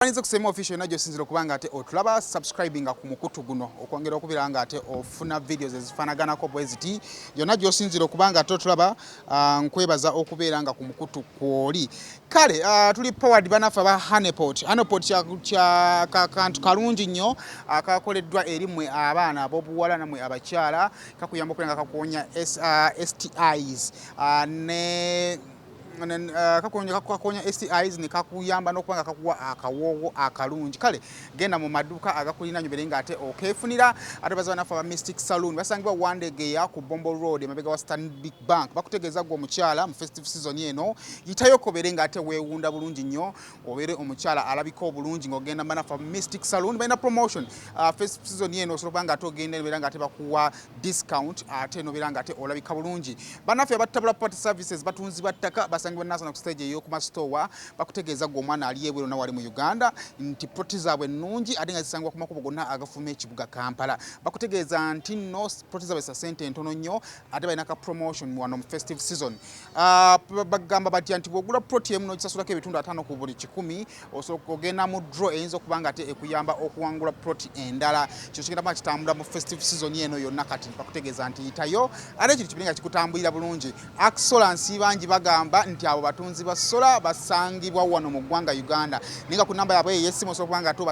Baniza kusema official najjo sinzira kubanga ate otulaba subscribing ku mukutu guno okwongera okubiranga ate ofuna videos ezifanaganako bweziti yonna gy'osinzira okubanga ate otulaba nkwebaza okubeeranga ku mukutu kwoli kale tuli powered banafa ba Honeypot kya kantu kalungi nnyo akakoleddwa eri mmwe abaana ab'obuwala namwe abakyala kakuyamba okubeera nga kakuwonya STIs kakonya STIs ne kakuyamba n'okubanga kakuwa akawoowo akalungi kale genda mu maduuka agakulina nyo berenga ate okefunira ate baza banafa ba Mystic Saloon basangibwa Wandegeya ku Bombo Road emabega wa Stanbic Bank bakutegeeza gwe omukyala mu festive season eno yitayoko berenga ate weewunda bulungi nnyo obeere omukyala alabika obulungi ng'ogenda banafa ba Mystic Saloon balina promotion festive season eno osobola kubanga ate ogenda berenga ate bakuwa discount ate no berenga ate olabika bulungi banafa abattabula party services batunzibwa ttaka basangibwa nasana ku stage eyo ku mastowa bakutegeeza gwe omwana ali ebweru na wali mu Uganda nti proti zaabwe nnungi ate nga zisangibwa ku makubo gonna agafuma ekibuga Kampala bakutegeeza nti no proti zaabwe sa ssente entono nnyo ate balina ka promotion wano mu festive season bagamba batya nti bw'ogula proti emu n'ogisasulako ebitundu 5 ku buli 100 osobola okugenda mu draw eyinza okubanga ate ekuyamba okuwangula proti endala kyo kigenda kuba kitambula mu festive season eno yonna kati bakutegeeza nti yitayo ate ekyo kibiringa kikutambulira bulungi Axolance bangi bagamba nti abo batunzi ba sola basangibwa wano mu ggwanga Uganda ninga ku namba yabwe yesimu osobola kubanga ate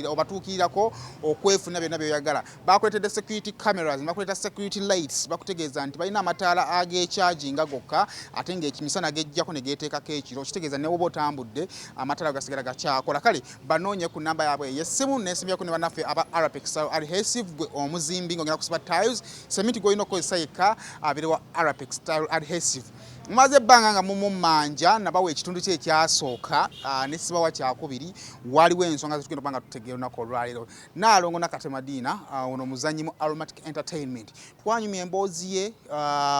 obatuukirirako okwefuna byonna byoyagala bakuletedde security cameras bakuleta security lights bakutegeeza nti balina amataala ag'echarginga gokka ate ng'ekimisana gejjako ne geeteekako ekiro kitegeeza ne woba otambudde amataala gasigala gakyakola kale banoonye ku namba yabwe yesimu nesimbirako ne bannaffe aba Arapex adhesive gwe omuzimbi ng'ogenda kusiba tiles sementi gw'olina okukozesa yekka abere wa Arapex tile adhesive mumaze ebbanga nga mumumanja nabawa ekitundu kye ekyasooka nesibawa kyakubiri waliwo ensonga zetugenda kubanga tutegeera olunaku olwaleero Naalongo Nakatemadiina ono muzannyi mu Aromatic Entertainment twanyumya emboozi ye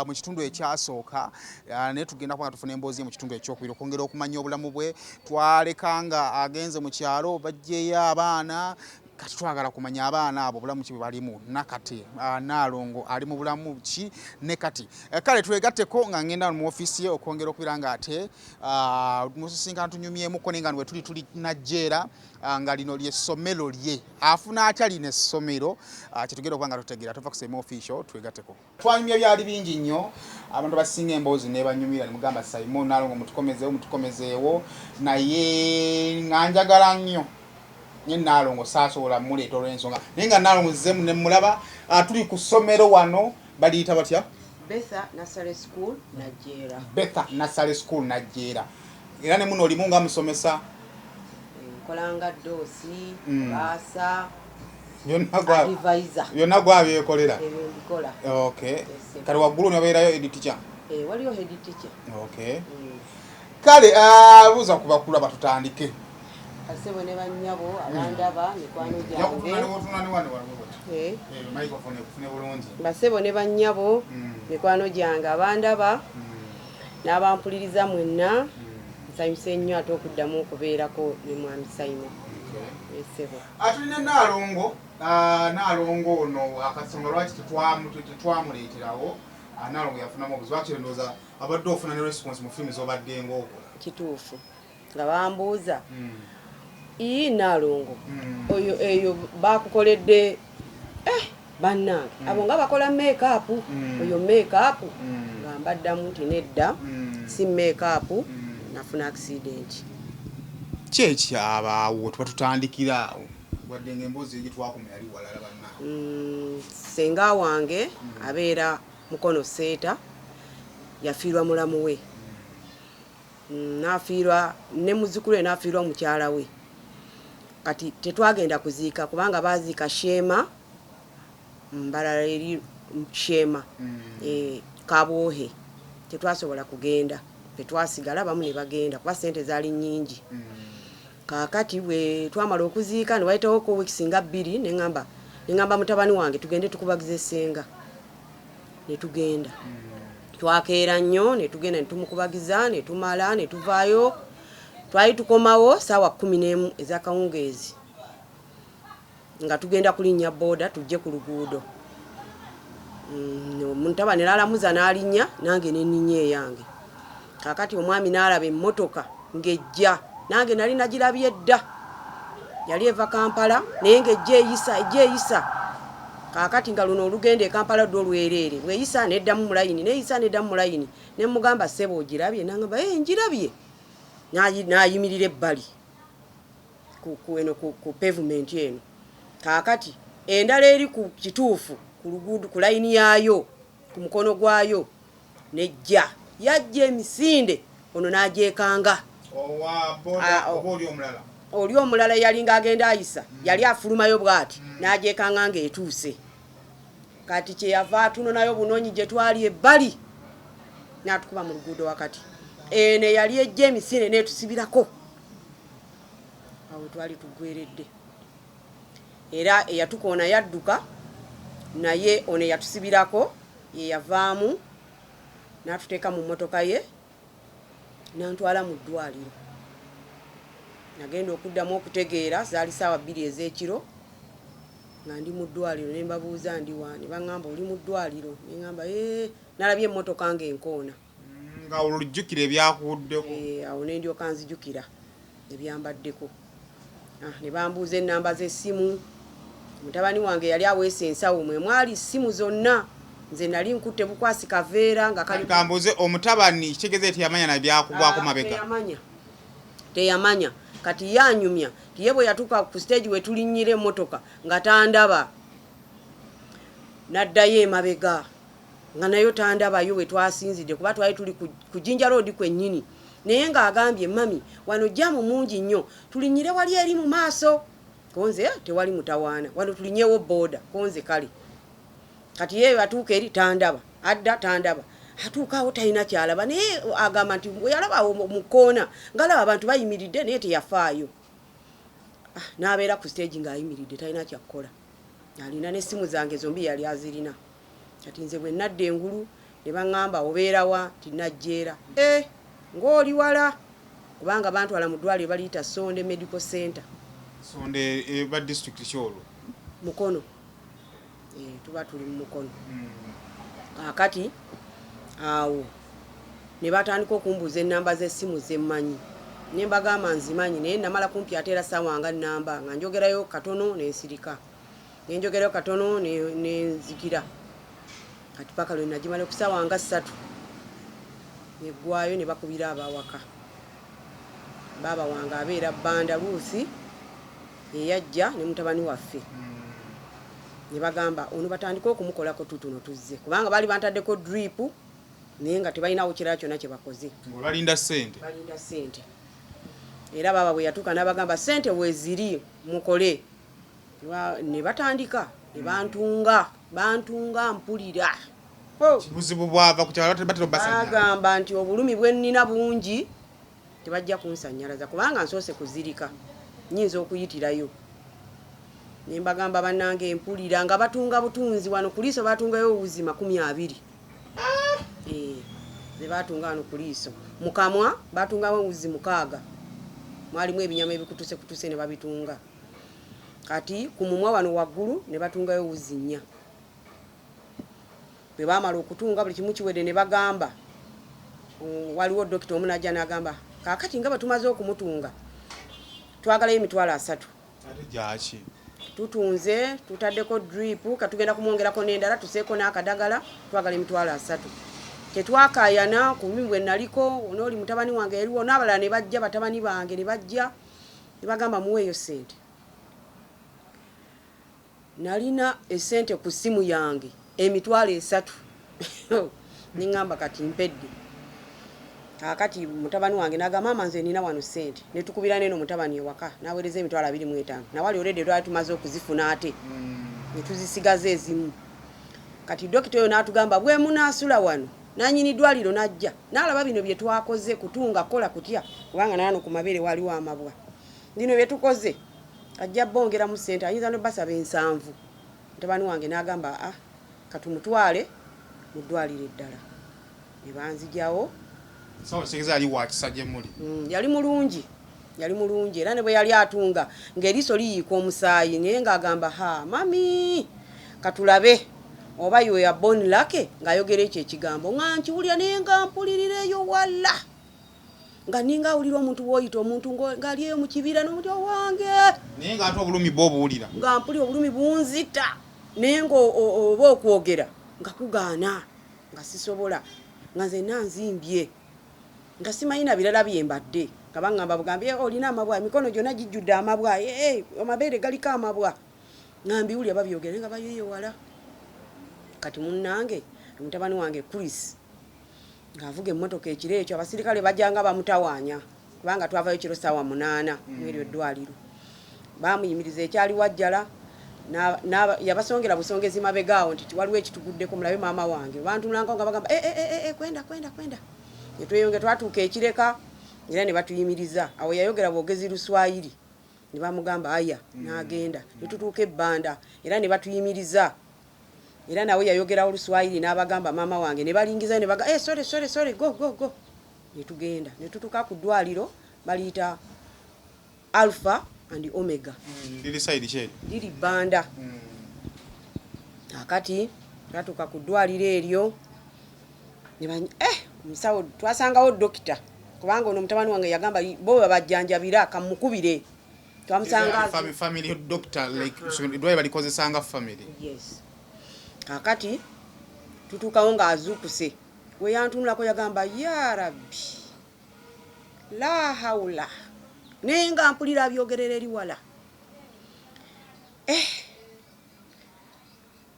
mu kitundu ekyasooka naye tugenda kubanga tufuna emboozi ye mu kitundu ekyokubiri okwongera okumanya obulamu bwe twalekanga agenze mu kyalo bajjeyo abaana kati twagala kumanya abaana abo bulamu ki balimu nakati Naalongo ali mu bulamu ki ne kati kale twegatteko nga ngenda mu office ye okwongera okubiranga ate musisinga ntunyumyemuko nenga nwe tuli najjeera nga lino ly'essomero lye afuna atya lino essomero kyetugenda okubanga tutegeera tova kusema official twegatteko twanyumya byali bingi nnyo abantu basinga emboozi ne banyumira mugamba Simon Naalongo mutukomezeewo naye nganjagala nnyo nye Naalongo saasobola muleeta olw'ensonga naye nga Naalongo zemu ne mulaba tuli ku ssomero wano baliyita batya Betha Nursery School Najjeera Betha Nursery School Najjeera era ne muno olimu nga musomesa nkolanga doosi baasa yonna gwabyekolera ebikola okay kale waggulu nyabeerayo head teacher waliyo head teacher okay kale buuza ku bakulu batutandike asebo ne bannyabo abandaba mikwano gyange basebo ne bannyabo mikwano gyange abandaba n'abampuliriza mwenna nsanyuse nnyo ate okuddamu okubeerako ne mwami Simon esebo atulina Naalongo ono akasonga lwaki tetwamuleeterawo Naalongo yafunamu obuzibu akiri ndowooza abadde ofuna ne response mu firimu z'obaddenga okwo kituufu nga bambuuza Naalongo oyo eyo bakukoledde bannange abo nga bakola make-up oyo make-up nga mbaddamu nti nedda si make-up nafuna accident kyeki abaawo tubatutandikira wadde ng'emboozi egitwakuma yali walala bannange senga wange abeera mukono seeta yafiirwa mulamu we nafiirwa ne muzzukulu we nafiirwa mukyala we kati tetwagenda kuziika kubanga baziika Sheema mbalala eri Sheema Kabwohe tetwasobola kugenda tetwasigala bamu ne bagenda kuba ssente zaali nnyingi kaakati bwe twamala okuziika ne wayitawo ko weeks nga 2 neŋŋamba mutabani wange tugende tukubagize ssenga ne tugenda twakeera nnyo ne tugenda ne tumukubagiza ne tumala ne tuvaayo twali tukomawo saawa 11 ez'akawungeezi nga tugenda kulinnya booda tujje ku luguudo mutabani n'alamuza n'alinnya nange n'enninnya eyange kaakati omwami n'alaba emmotoka ng'ejja nange nali nagirabye dda yali eva Kampala naye ng'ejja eyisa kaakati nga luno olugenda e Kampala ddo olwerere bweyisa neddamu mulayini neyisa neddamu mulayini ne mugamba ssebo ogirabye nangamba njirabye n'ayimirira ebbali ku pavement eno kaakati endala eri ku kituufu ku luguudo ku layini yaayo ku mukono gwayo nejja yajja emisinde ono n'agyekanga oli omulala yali ng'agenda ayisa yali afulumayo bw'ati n'agyekanga ng'etuuse kati kyeyava atuno nayo bunoonyi gye twali ebbali n'atukuba mu luguudo wakati eno yali ejja emisinde n'etusibirako awo twali tugweredde era eyatukoona yadduka naye ono yatusibirako yeyavaamu n'atuteeka mu mmotoka ye n'antwala mu ddwaliro nagenda okuddamu okutegeera zaali ssaawa 2 ez'ekiro nga ndi mu ddwaliro ne mbabuuza ndi waani baŋŋamba oli mu ddwaliro ne ŋŋamba nalabye emmotoka ng'enkoona nga olujjukira ebyakuwuddeko awo ne ndyoka nzijukira ebyambaddeko ne bambuuza ennamba z'essimu mutabani wange yali aweesa ensawo mwe mwali ssimu zonna nze nali nkutte bukwasi kaveera nga kambuuze omutabani kitegeeza eti yamanya na byakugwako mabega teyamanya kati yanyumya tiye bwe yatuuka ku stage we tulinnyira emmotoka nga tandaba n'addayo emabega nga nayo tandabayo we twasinzidde kuba twali tuli ku Jinja Road kwennyini naye ng'agambye mami wano jjamu mungi nnyo tulinnyire wali eri mu maaso konze tewali mutawaana wano tulinnyewo booda konze kale kati yeyo atuuka eri tandaba adda tandaba atuukaawo talina kyalaba naye agamba nti bwe yalabawo mu koona ngalaba abantu bayimiridde naye teyafaayo n'abeera ku stage ng'ayimiridde talina kyakkola alina n'essimu zange zombi yali azirina kati nze bwe nadda engulu ne baŋŋamba obeerawa tinajjeera ng'oli wala kubanga bantwala mu ddwaliro baliyita Sonde Medical Center Sonde eba district kyolwo Mukono tuba tuli mu Mukono kakati awo ne batandika okumbuuza ennamba z'essimu zemmanyi ne mbagamba nzimanyi naye namala kumpi ate era ssawanga nnamba nga njogerayo katono n'ensirika ne njogerayo katono n'enzikira kati paka lwe nagimala okusawanga 3 neggwayo ne bakubira abawaka baba wange abeera Bbanda Luusi eyajja ne mutabani waffe ne bagamba ono batandika okumukolako tutuno tuzze kubanga bali bantaddeko drip naye nga tebalinawo kirala kyonna kye bakoze balinda ssente era baba bwe yatuuka n'abagamba ssente weziri mukole ne batandika ne bantunga mpulira buzibu bwava ku kyalo bagamba nti obulumi bwe nnina bungi tebajja kunsanyalaza kubanga nsoose kuzirika nyinza okuyitirayo ne mbagamba bannange empulira nga batunga butunzi wano ku liiso batungayo owuzi 20 ze batunga wano ku liiso mu kamwa batungawo owuzi 6 mwalimu ebinyama ebikutuse ne babitunga kati ku mumwa wano waggulu ne batungayo owuzi 4 bwe baamala okutunga buli kimu kiwedde ne bagamba waliwo dokita omu najja n'agamba kaakati nga batumaze okumutunga twagalayo emitwalo 3 tutunze tutaddeko drip katugenda kumwongerako n'endala tuseeko n'akadagala twagala emitwalo 3 tetwakayana ku lumi bwe naliko n'oli mutabani wange eriwo n'abalala ne bajja batabani bange ne bajja ne bagamba muweeyo ssente nalina essente ku ssimu yange emitwalo 3 niŋŋamba kati mpedde kakati mutabani wange n'agamba mama nze nina wano ssente ne tukubira neno mutabani ewaka n'aweereza emitwalo 25 nawali olede twali tumaze okuzifuna ate ne tuzisigaza ezimu kati dokita oyo n'atugamba bwe munaasula wano nanyini ddwaliro najja n'alaba bino bye twakoze kutunga kola kutya kubanga nano ku mabere waliwo amabwa bino bye tukoze ajja bongera mu ssente ayinza no basaba 7 mutabani wange n'agamba katumutwale mu ddwaliro eddala ne banzijawo yali mulungi era ne bwe yali atunga ng'eriiso liyiika omusaayi naye ng'agamba mami katulabe oba yo ya boni lake ng'ayogera ekyo ekigambo nga nkiwulira naye nga mpulirireyo wala nga ninga awulira omuntu w'oyita omuntu ng'ali eyo mu kibira n'omuti owange naye nga ate obulumi bw'obuwulira nga mpuli obulumi bunzita naye nga oba okwogera nga kugaana nga sisobola nga nze nanzimbye nga simanyi na birala byembadde nga baŋŋamba bugambye olina amabwa emikono gyonna gijjudde amabwa amabeere galiko amabwa nga mbiwulya babyogera nga bayoyewala kati munnange mutabani wange Chris ng'avuga emmotoka ekiro ekyo abasirikale bajjanga bamutawaanya kubanga twavayo kiro ssaawa 8 mw'eryo eddwaliro baamuyimiriza ekyali wajjala yabasongera busongezi mabegaawo nti waliwo ekituguddeko mulabe maama wange bantunulangako nga bagamba kwenda netweyonge twatuuka ekireka era ne batuyimiriza awo yayogera bwogezi Luswayiri ne bamugamba aya n'agenda ne tutuuka ebbanda era ne batuyimiriza era nawe yayogera Oluswayiri n'abagamba maama wange ne balingiza ne baga sorry go ne tugenda ne tutuuka ku ddwaliro baliyita Alpha and Omega liri side kye liri bbanda akati twatuuka ku ddwaliro eryo ne musawo twasangawo dokita kubanga ono mutabani wange yagamba bo babajjanjabira kamukubire twamusanga family doctor like dwaye balikozesanga family yes kakati tutuukawo ng'azuukuse we yantunulako yagamba ya rabbi la haula naye nga mpulira byogerera eri wala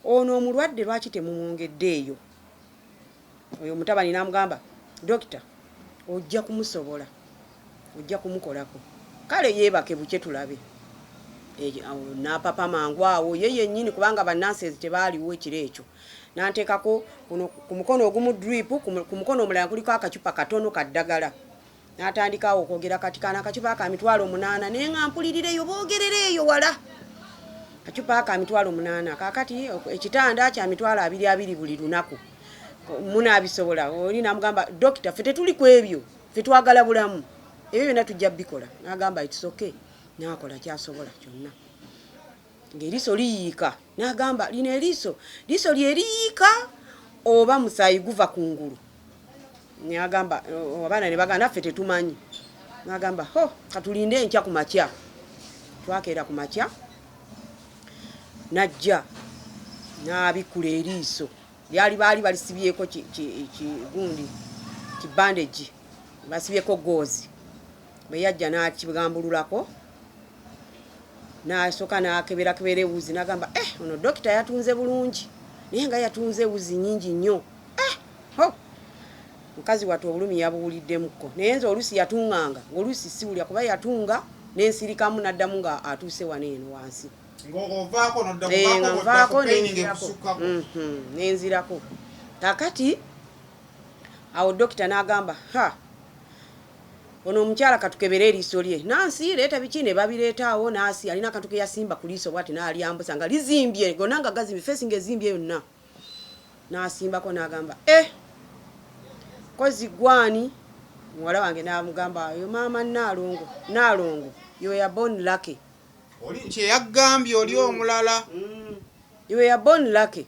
ono omulwadde lwaki temumwongeddeeyo oyo mutabani n'amugamba dokita ojja kumusobola ojja kumukolako kale yeebake buke tulabe n'apapa mangu awo ye yennyini kubanga bannansi tebaaliwo ekiro ekyo n'anteekako ku mukono ogumu drip ku mukono omulala kuliko akacupa katono kaddagala n'atandikawo okwogera kati kana akacupa ka 8,000 naye nga mpulirireyo boogerera eyo wala akacupa ka 8,000 kakati ekitanda kya 220 buli lunaku munaabisobola oli n'amugamba dokita ffe tetuli ku ebyo ffe twagala bulamu ebyo byonna tujja bikola n'agamba it's okay n'akola kyasobola kyonna ng'eriiso liyiika n'agamba lino liiso lyeriyiika oba musaayi guva ku ngulu n'agamba abaana ne bagamba naffe tetumanyi n'agamba katulinde enkya ku makya twakeera ku makya najja n'abikkula eriiso baali balisibyeko kigundi kibandegi basibyeko goozi bwe yajja n'akigambululako n'asooka n'akeberakebera ewuzi n'agamba ono dokita yatunze bulungi naye nga yatunze ewuzi nyingi nnyo mukazi watu obulumi yabuwuliddemukko naye nze oluusi yatunganga ng'oluusi siwulya kuba yatunga n'ensirikamu n'addamu nga atuuse wano eno wansi nvaako nenzirako kakati awo dokita n'agamba ono omukyala katukebere eriiso lye nansi leeta biki ne babireetaawo naasi alina akantu ke yasimba ku liiso bwati n'alyambusa nga lizimbye gonna nga gazimbye feesi ng'ezimbye yonna n'asimbako n'agamba kozi gwani muwala wange n'amugamba yo maama Naalongo yo ya born lucky oli kyeyagambye oli omulala yo ya born lucky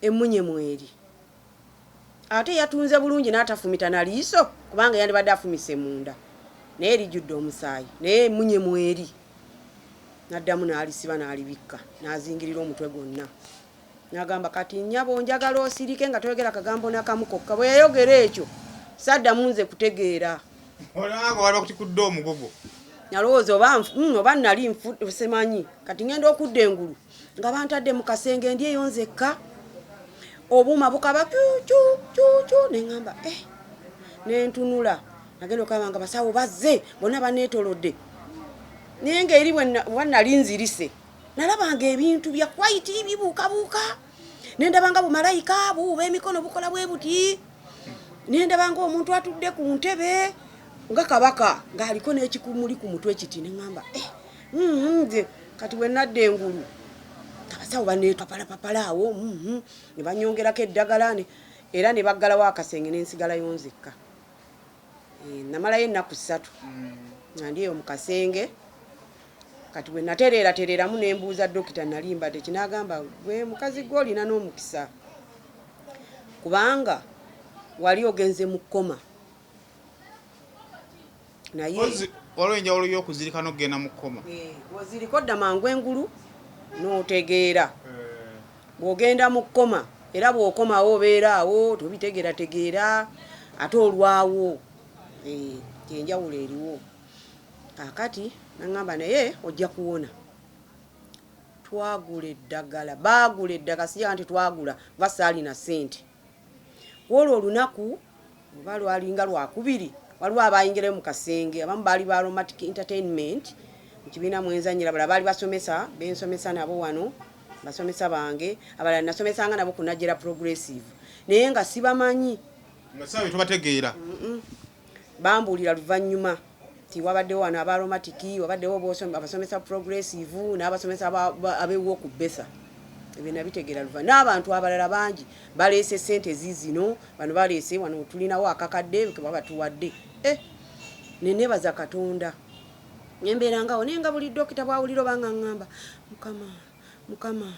emunye mweri ate yatunze bulungi n'atafumita na liiso kubanga yandibadde afumise munda naye lijjudde omusaayi naye emunye mweri n'addamu n'alisiba n'alibikka n'azingirira omutwe gwonna n'agamba kati nnyabo njagala osirike nga toyogera kagambo n'akamu kokka bwe yayogera ekyo saddamu nze kutegeera olanga waliwo kutikudde omugogo nalowooza oba nali semanyi kati ngenda okudda engulu nga bantadde mu kasenge ndi eyo nzekka obuuma bukaba cucu neŋŋamba nentunula nagenda okaba nga basawo bazze bonna baneetolodde naye ng'eri bwannali nzirise nalabanga ebintu bya kwaiti bibuukabuuka nendabanga bumalayika buuba emikono bukola bwe buti nendabanga omuntu atudde ku ntebe nga kabaka ng'aliko n'ekikumuli ku mutwe kiti neŋŋamba nze kati bwe nadda engulu abasawo baneetapalapapala awo ne banyongerako eddagala era ne baggalawo akasenge n'ensigalayo nzekka namalayo ennaku 3 nga ndi eyo mu kasenge kati bwe natereeramu ne mbuuza dokita nali mbadde kinagamba gwe mukazi gwe olina n'omukisa kubanga wali ogenze mu kkoma naye waliwo enjawulo y'okuzirika n'okugenda mu kkoma. Ozirika odda mangu engulu n'otegeera. Bw'ogenda mu kkoma era bw'okomawo obeera awo tobitegeerategeera ate olwawo. Enjawulo eriwo. Kaakati naŋŋamba naye ojja kuwona. Twagula eddagala, baagula eddagala sijja nti twagula oba saalina ssente. Olwo olunaku oba lwalinga lwakubiri waliwo abayingirayo mu kasenge abamu baali ba Aromatic Entertainment mu kibiina mwenzanyira abalala baali basomesa bensomesa nabo wano basomesa bange abalala nasomesanga nabo ku Najera Progressive naye nga sibamanyi nga sawe tubategeera. Bambuulira luvannyuma ti wabaddewo wano aba Aromatic wabaddewo abasomesa Progressive n'abasomesa abeewo ku Besa. Ebyo nabitegeera luva n'abantu abalala bangi baleese ssente ziizino bano baleese wano tulinawo akakadde ke baba tuwadde. Nenebaza Katonda nembeerangawo naye nga buli dokita bwawuliro bangaŋŋamba mukama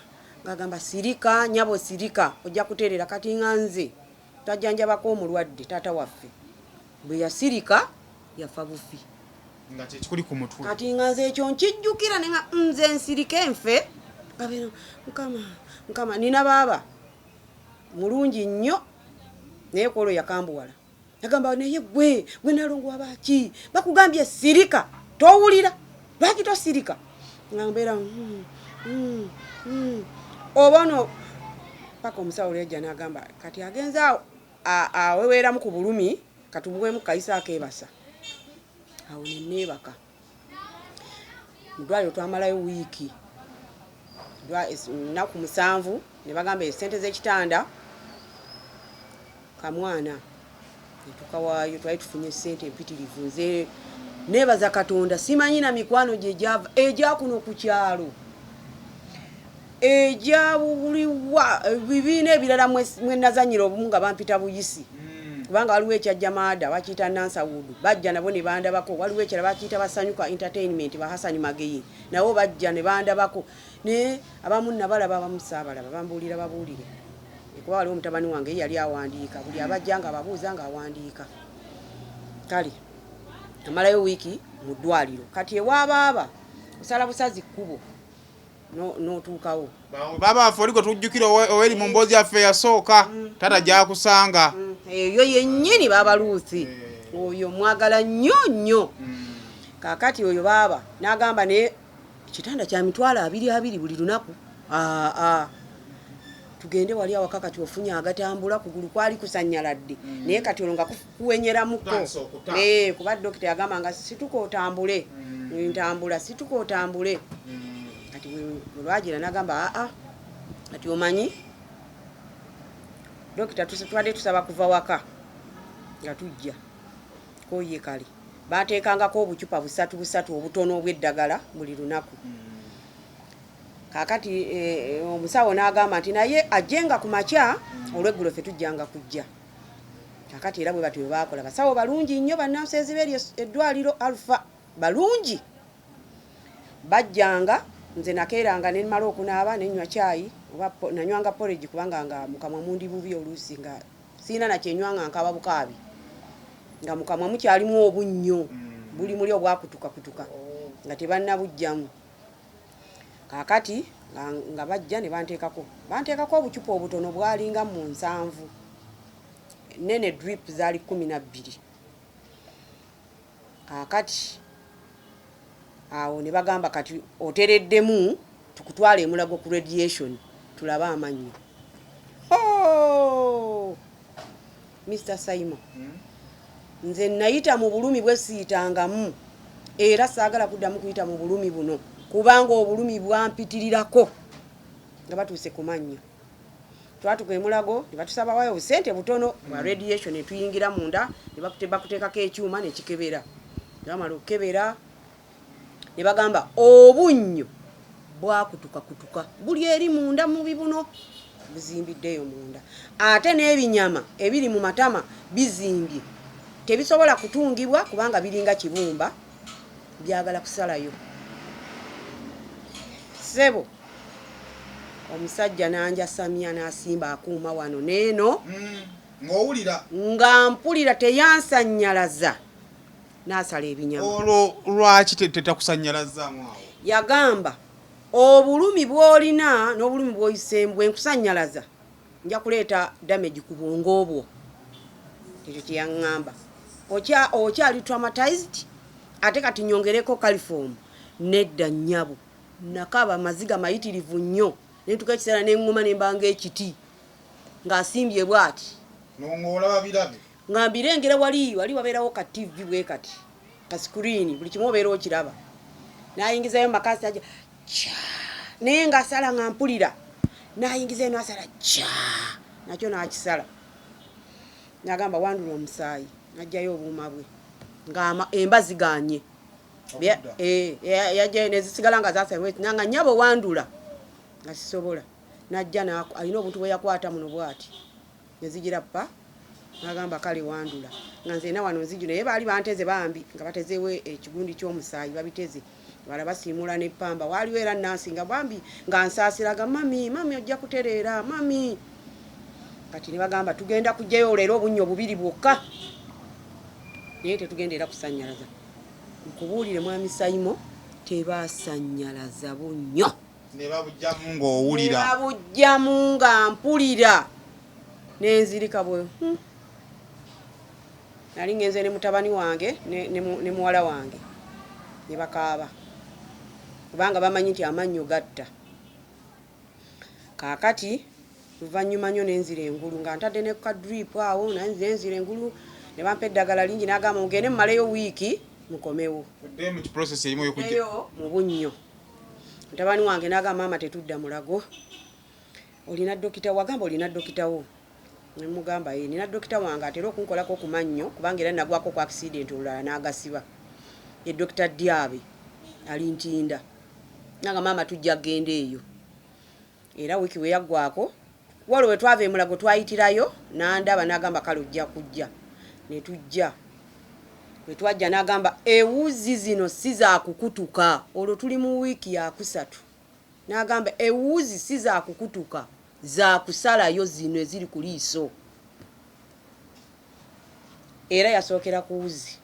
ngagamba sirika nyabo sirika ojja kuteerera kati nga nze tajjanjabako omulwadde taata waffe bwe yasirika yafa bufi nga kyekikuli ku mutwe kati nga nze ekyo nkijjukira ne nga nze nsirika enfe abeno mukama nina baaba mulungi nnyo naye kwolwo yakambuwala yagamba naye gwe nalongwa baki bakugambye sirika towulira lwaki tosirika nga mbeera obono paka omusawo yajja n'agamba kati agenza aweweeramu ku bulumi katumuwemu kayisa akeebasa awo nenneebaka mu ddwaliro twamalayo wiiki nnaku 7 ne bagamba esente z'ekitanda kamwana netukawaayo twali tufunye ssente empitirivu nze neebaza Katonda simanyi na mikwano gye gyava ejja kuno ku kyalo ejja buliwa bibiina ebirala mwe nazanyira obumu nga bampita buyisi kubanga waliwo ekyajja maada bakiyita Nansawudu bajja nabo ne bandabako waliwo ekirala bakiyita Basanyuka Entertainment ba Hasani Mageyi nabo bajja ne bandabako ne abamu nabalaba bamusaabalaba bambuulira babuulire kuba waliwo mutabani wange yali awandiika buli abajja nga ababuuza nga awandiika kale amalayo wiiki mu ddwaliro kati ewabaaba osala busazi kkubo n'otuukawo baba waffe oliko tujjukira oweri mu mboozi yaffe yasooka tata gyakusanga eyo yennyini baaba Luusi oyo mwagala nnyo nnyo kaakati oyo baaba n'agamba naye ekitanda kya mitwalo 22 buli lunaku tugende wali awaka kati ofunye agatambula kugulu kwali kusanyaladde naye kati olwo nga kuwenyeramuko kuba dokita yagamba nga situka otambule ntambula situka otambule kati lwagira nagamba kati omanyi dokita twadde tusaba kuva waka nga tujja koye kale bateekangako obucupa busatu obutono obw'eddagala buli lunaku kakati omusawo n'agamba nti naye ajjenga ku makya olw'eggulo ffe tujjanga kujja kakati era bwe batyo bakola basawo balungi nnyo bannanseezi b'eryo eddwaliro Alpha balungi bajjanga nze nakeeranga ne mmala okunaaba nenywa caayi oba nanywanga porridge kubanga nga mukamwa mundi bubi oluusi nga siina nakyenywanga nkaba bukaabi nga mukamwa mukyalimu obunnyo buli muli obwakutukakutuka nga tebannabujjamu kakati nga bajja ne banteekako obucupa obutono bwalinga mu 7 nene drip zaali 12 kakati awo ne bagamba kati otereddemu tukutwala emulago ku radiation tulabe amannyo Mr. Simon nze nayita mu bulumi bwe siitangamu era saagala kuddamu kuyita mu bulumi buno kubanga obulumi bwampitirirako nga batuuse ku mannyo twatuka emulago ne batusaba wayo obusente butono bwa radiation ne tuyingira munda ne bakuteekako ekyuma ne kikebera bamala okukebera ne bagamba obunnyo bwakutukakutuka buli eri munda mu bibuno bizimbiddeyo munda ate n'ebinyama ebiri mu matama bizimbye tebisobola kutungibwa kubanga biringa kibumba byagala kusalayo sebo omusajja nanjasamya n'asimba akuuma wano neeno ng'owulira nga mpulira teyansanyalaza n'asala ebinyama. olwo lwaki tetakusanyalazaamu awo? Yagamba obulumi bw'olina n'obulumi bw'oyiseemu bwe nkusanyalaza nja kuleeta damage ku bwongo bwo. Ekyo kye yaŋŋamba. Okyali traumatized ate kati nyongereko caliform. Nedda nnyabo nakaba amaziga mayitirivu nnyo nentuka ekiseera n'eŋŋuma ne mbanga ekiti ng'asimbye bw'ati. Ng'olaba birabe? Nga mbirengera wali wabeerawo ka TV bwe kati ka screen buli kimu obeera okiraba. N'ayingizayo makasi aja naye ng'asala nga mpulira. N'ayingizayo n'asala nakyo n'akisala. N'agamba wandula omusaayi n'ajjayo obuuma bwe emba ziganye. Yajja nezisigala nga zasawe nanga nnyabo wandula nga sisobola. N'ajja alina obuntu bwe yakwata muno bw'ati nezigira ppa n'agamba kale wandula nga nzeena wano nziju naye baali banteze bambi nga batezeewo ekigundi ky'omusaayi babiteze bala basiimula n'eppamba. Waaliwo era nansi nga bambi nga nsaasiraga mami ojja kutereera mami. Kati ne bagamba tugenda kujjayo leero obunnyo bubiri bwokka naye tetugenda era kusannyalaza. Nkubuulire mwami Saimo tebaasannyalaza bunnyo. Ne babujjamu ng'owulira? Ne babujjamu nga mpulira nenzirika bwe. Nali ngenze ne mutabani wange ne muwala wange ne bakaaba kubanga bamanyi nti amannyo gatta. Kaakati luvannyuma nnyo nenzira engulu nga ntadde ne ka drip awo nenzira engulu ne bampa eddagala lingi n'agamba mugende mumaleyo wiiki mukomewo. Eyo mu bunnyo. Mutabani wange n'agamba maama tetudda mulago. Olina dokita wagamba olina dokita wo. Ne mugamba nina dokita wange atera okunkolako ku mannyo kubanga era nagwako ku accident olulala n'agasiba. Ye Dr. Diabe ali Ntinda. Nanga maama tujja genda eyo. Era wiki we yaggwako waliwo we twava emulago twayitirayo n'andaba n'agamba kale ojja kujja. Ne tujja. We twajja n'agamba ewuzi zino si za kukutuka. Olwo tuli mu wiiki ya kusatu. N'agamba ewuzi si za kukutuka. Za kusalayo zino eziri ku liiso. Era yasookera ku wuzi.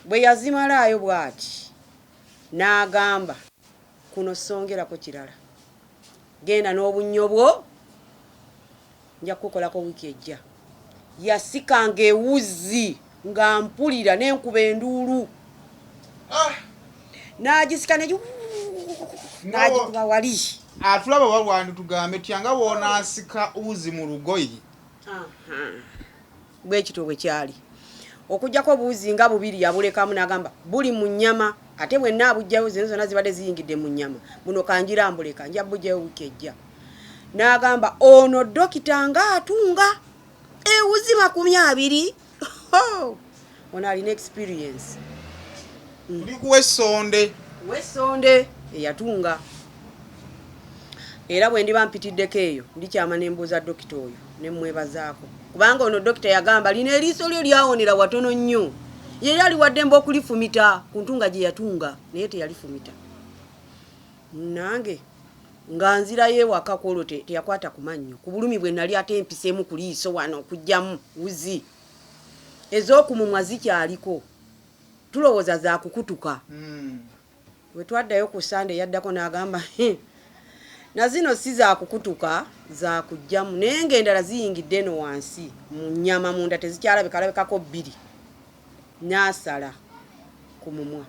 Bwe yazimalaayo bw'ati n'agamba kuno songerako kirala. Genda n'obunnyo bwo nja kukolako wiiki ejja. Yasikanga ewuzi nga mpulira n'enkuba enduulu. N'agisika n'agikuba wali. Atulaba walwandi tugambe tyanga woonaasika uzi mu lugoyi. Bwe kityo bwe kyali. Okujjako obuuzi nga bubiri yabulekamu n'agamba buli mu nnyama ate bwe nnaabujjayo zino zonna zibadde ziyingidde mu nnyama. Buno kanjira mbuleka nja bujjayo wiiki ejja. N'agamba ono dokita nga atunga ewuzi 20. Ono alina experience. Tuli kuwa essonde. Wessonde eyatunga. Era bwe ndiba mpitiddeko eyo ndikyama ne mbuuza dokita oyo ne mmwebazaako. Kubanga ono dokita yagamba lina eriiso lyo lyawonera watono nnyo. Ye yali waddemba okulifumita ku ntunga gye yatunga naye teyalifumita. Nange nga nzirayo ewaka kwolwo teyakwata ku mannyo. Ku bulumi bwe nali ate empiseemu ku liiso wano okujjamu wuzi. Ez'okumumwa zikyaliko. Tulowooza za kukutuka. Bwe twaddayo ku Sande yaddako n'agamba na zino si za kukutuka za kujjamu naye ng'endala ziyingidde eno wansi mu nnyama munda tezikyalabekako 2. N'asala ku mumwa.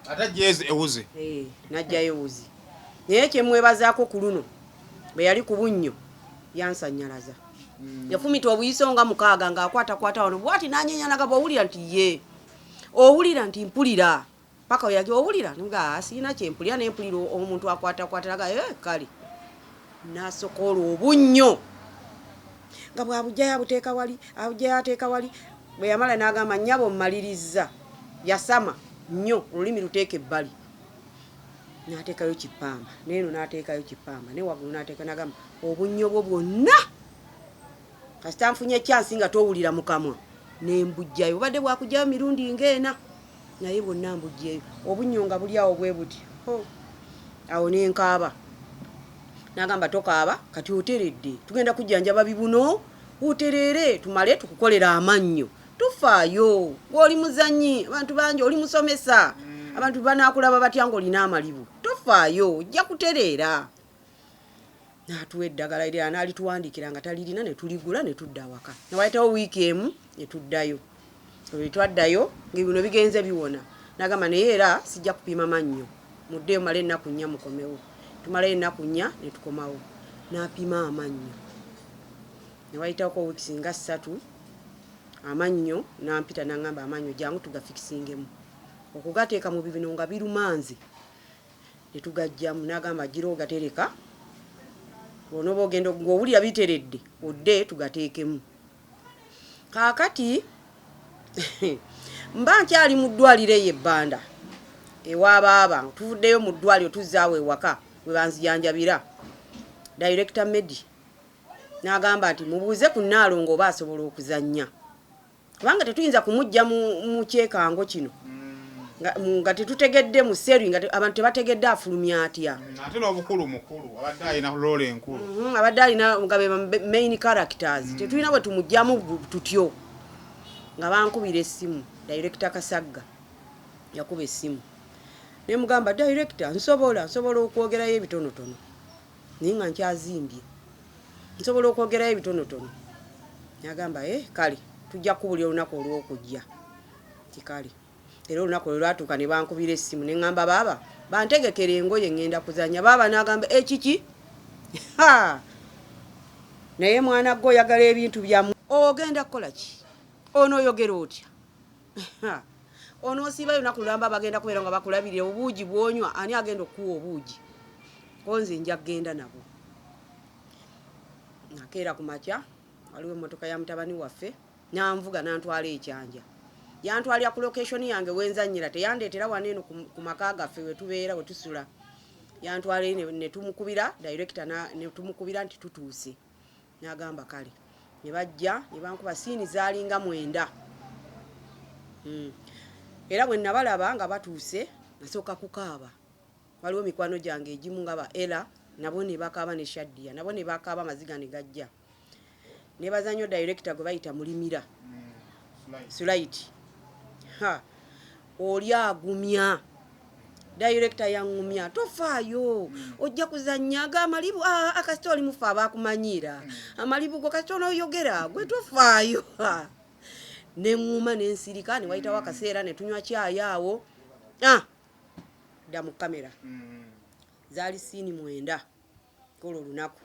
Atajjeeze ewuzi. N'ajjayo ewuzi. Naye kye mwebazaako ku luno bwe yali ku bunnyo yansanyalaza. Yafumita obuyiso nga 6 ng'akwatakwata wano bw'ati n'anyenyanaga bw'owulira nti ye. Owulira nti mpulira. Paka oyagi owulira nga sina kyempulira n'empulira omuntu akwatakwatiraga kale. N'asokola obunnyo. Nga bw'abujjayo abuteeka wali, abujjayo ateeka wali. Bwe yamala n'agamba nnyabo mmaliriza. Yasama nnyo olulimi luteeka ebbali. N'ateekayo kippamba. N'eno n'ateekayo kippamba. Ne waggulu n'ateeka n'agamba obunnyo bwo bwonna. Kasita nfunye ekyansi nga towulira mu kamwa. Ne mbujjayo. Obadde bwakujjayo mirundi ng'ena. Naye bonna mbujjayo. Obunnyo nga buli awo bwe buti. Awo ne nkaaba. N'agamba tokaaba kati oteredde. Tugenda kujjanjaba bibuno. Otereere tumale tukukolera amannyo. tufaayo gw'oli muzanyi abantu bangi oli musomesa abantu banaakulaba batya ng'olina amalibu tofaayo ojja kutereera n'atuwa eddagala erya n'alituwandiikira nga talirina ne tuligula ne tudda awaka ne wayitawo wiiki emu ne tuddayo bwe twaddayo ng'ebino bigenze biwona n'agamba naye era sijja kupima mannyo muddeyo mala ennaku nnya mukomewo tumalayo ennaku nnya ne tukomawo n'apima amannyo ne wayitawoko wiikisi nga 3 amannyo n'ampita n'aŋŋamba amannyo jangu tugafikisingemu okugateeka mu bibino nga birumanzi ne tugajjamu n'agamba gira ogatereka onoba ogenda ng'owulira biteredde odde tugateekemu kaakati mba nkyali mu ddwaliro eyo ebbanda ewabaaba tuvuddeyo mu ddwaliro tuzzaawo ewaka we banzijanjabira director Medi n'agamba nti mubuuze ku Nnaalongo oba asobola okuzannya kubanga tetuyinza kumujja mu kyekango kino nga tetutegedde mu seri nga abantu tebategedde afulumya atya ate n'obukulu mukulu abadde alina loole enkulu abadde alina nga be main characters tetulina bwe tumujjamu tutyo nga bankubira essimu director Kasagga yakuba essimu ne mugamba director nsobola okwogerayo ebitonotono naye nga nkyazimbye nsobola okwogerayo ebitonotono yagamba kale tujja kubulya olunaku olw'okujja kikale era olunaku olwatuuka ne bankubira essimu ne ŋŋamba baaba bantegekera engoye ŋŋenda kuzannya baaba n'agamba ekiki naye mwana gwe oyagala ebintu byamu ogenda kukola ki onooyogera otya onoosiibayo olunaku lulamba bagenda kubeera nga bakulabirira obuugi bwonywa ani agenda okukuwa obuugi konze nja kgenda nabo nakeera ku makya waliwo emmotoka ya mutabani waffe nanvuga nantwala ekyanja yantwalira ku location yange wenzannyira teyandeetera wano eno ku maka gaffe wetubeera wetusula yantwala ne tumukubira director ne tumukubira nti tutuuse n'agamba kale ne bajja ne bankuba siini zaalinga 9 era bwe nabalaba nga batuuse nasooka kukaaba waliwo mikwano gyange egimu nga ba Ella nabo ne bakaaba ne Shaddia nabo ne bakaaba amaziga ne gajja ne bazanyo director gwe bayita Mulimira Sulaiti oli agumya director yangumya tofaayo ojja kuzannyaga amalibu akasita oli mufa abakumanyira amalibu go kasita onoyogera gwe tofaayo neŋŋuma n'ensirika ne wayitawo akaseera ne tunywa cyayi awo dda mu kamera zaali siini 9 olwo olunaku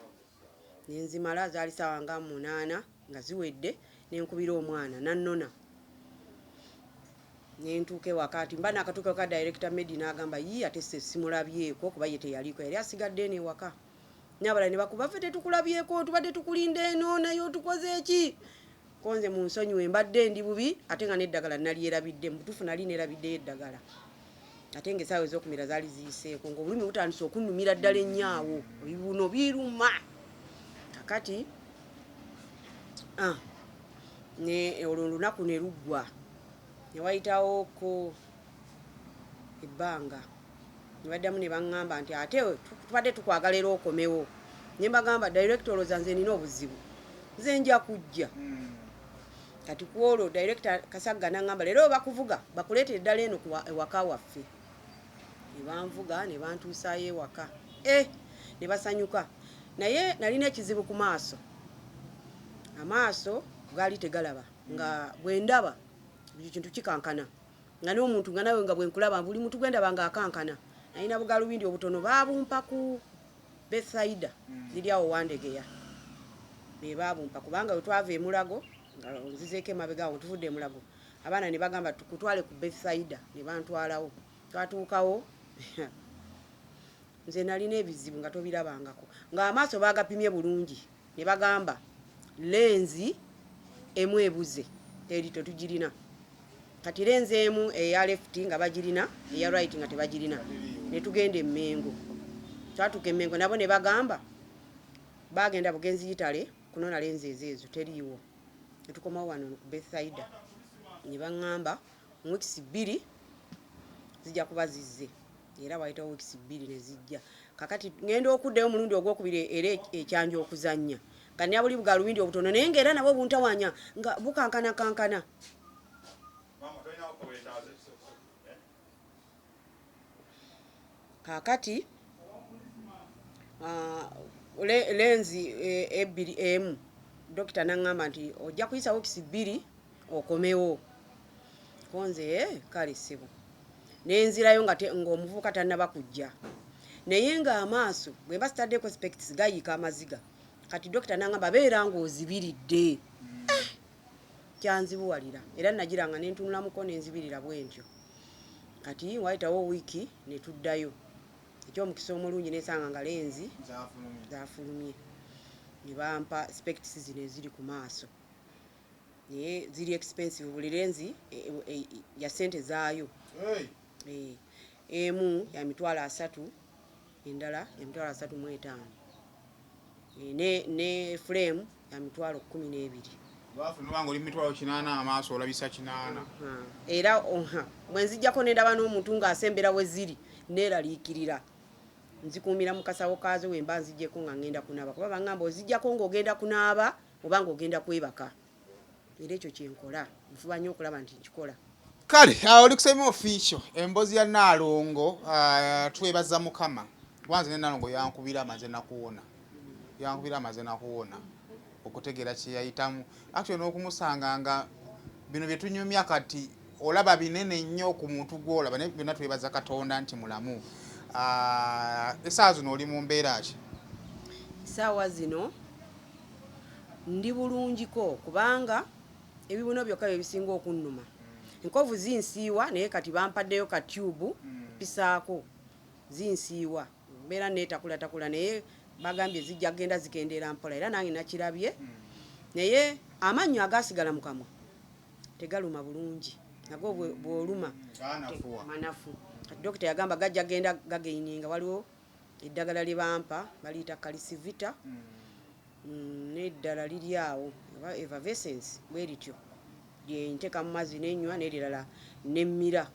nenzimala zaali ssaawa nga 8 nga ziwedde nenkubira omwana nannona nentuuke wakati mba nakatuuke ka director Medi n'agamba ate simulabyeko kuba ye teyaliko yali asigadde eno ewaka n'abalala ne bakuba ffe tetukulabyeko tubadde tukulinda eno naye otukoze eki konze mu nsonyiwe mbadde ndi bubi ate nga n'eddagala nalyerabidde mutuufu nali nerabiddeyo eddagala ate ng'essaawa ez'okumira zaali ziyiseeko ng'obulumi butandise okunnumira ddala ennyaawo ebibuno biruma kakati olwo olunaku ne luggwa ne wayitawoko ebbanga ne baddamu ne baŋŋamba nti ate tubadde tukwagala era okomewo ne mbagamba director olowooza nze nina obuzibu nze nja kujja kati ku olwo director Kasagga n'aŋŋamba leero bakuvuga bakuleetera eddala eno ewaka waffe ne banvuga ne bantuusaayo ewaka ne basanyuka naye nalina ekizibu ku maaso amaaso gaali tegalaba nga bwe ndaba buli kintu kikankana nga n'omuntu nga nawe nga bwe nkulaba buli muntu gwendaba nga akankana nalina bugalubindi obutono baabumpa ku Bethsaida liri awo Wandegeya ne baabumpa kubanga we twava emulago nga nzizeeko emabega awo tuvudde emulago abaana ne bagamba tukutwale ku Bethsaida ne bantwalawo twatuukawo nze nalina ebizibu nga tobirabangako nga amaaso bagapimye bulungi ne bagamba lenzi emu ebuze eri tetugirina kati lenzi emu eya left nga bagirina eya right nga tebagirina ne tugenda Emmengo twatuuka Emmengo nabo ne bagamba bagenda bugenzi yitale kunona lenzi ezo teriiwo ne tukomawo wano ku Bethsaida ne baŋŋamba mu weeks 2 zijja kuba zizze era wayitawo weeks 2 ne zijja kakati ngenda okuddayo omulundi ogwokubiri era ekyanja okuzannya kanya buli bugalubindi obutono naye ng'era nabo buntawanya nga bukankana kakati lenzi ebbiri emu dokita naŋŋamba nti ojja kuyisa wokisi 2 okomewo konze kale ssebo nenzirayo ng'omuvubuka tannaba kujja naye ng'amaaso bwe mba sitaddeko spects gayiika amaziga kati dokita naŋŋamba beera ng'ozibiridde kyanzibuwalira era nagiranga nentunulamuko nenzibirira bwentyo kati wayitawo wiiki netuddayo ekyomukisa omulungi nesanga nga lenzi zafulumye ne bampa spects zino eziri ku maaso naye ziri expensive buli lenzi ya sente zaayo emu ya $30 endala ya $35 ne frame ya $12 bafuna oli $80 amaaso olabisa 80 era mwenzijjako nendaba n'omuntu ng'asembera we ziri neeraliikirira nzikuumira mu kasawo kaazo we mba nzijjeko nga ngenda kunaaba kuba baŋŋamba ozijjako ng'ogenda kunaaba oba ng'ogenda kwebaka era ekyo kyenkola nfuba nnyo okulaba nti nkikola kale oli kusema ofiikyo emboozi ya Naalongo twebaza Mukama wanze ne Naalongo yankubira amaze nakuwona okutegeera kye yayitamu actually n'okumusanga nga bino bye tunyumya kati olaba binene nnyo ku muntu gw'olaba naye byonna twebaza Katonda nti mulamu. Essaawa zino oli mu mbeera ki? Essaawa zino ndi bulungiko kubanga ebibuno byokka bye bisinga okunnuma. Enkovu zinsiiwa naye kati bampaddeyo ka tube pisaako zinsiiwa mbeera neetakulattakula naye bagambye zijja genda zikendeera mpola era nange nakirabye naye amannyo agaasigala mu kamwa tegaluma bulungi nago bw'oluma manafu. Dokita yagamba gajja genda gageininga waliwo eddagala lye bampa baliyita Kalisivita n'eddala liri awo Effervescence bwe lityo nteeka mu mazzi nenywa n'erirala nemmira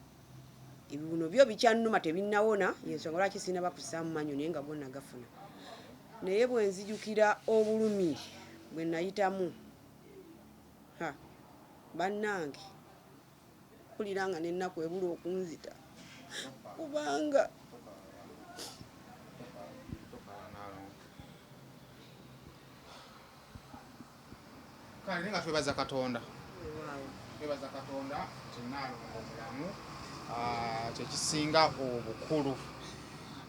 ebibuno byo bikyannuma tebinnawona yensonga lwaki sinaba kussaamu manyo naye nga gonna gafuna naye bwe nzijukira obulumi bwe nayitamu bannange kulira nga n'ennaku ebula okunzita kubanga kale nga twebaza Katonda nti Naalongo mulamu kyekisinga obukulu.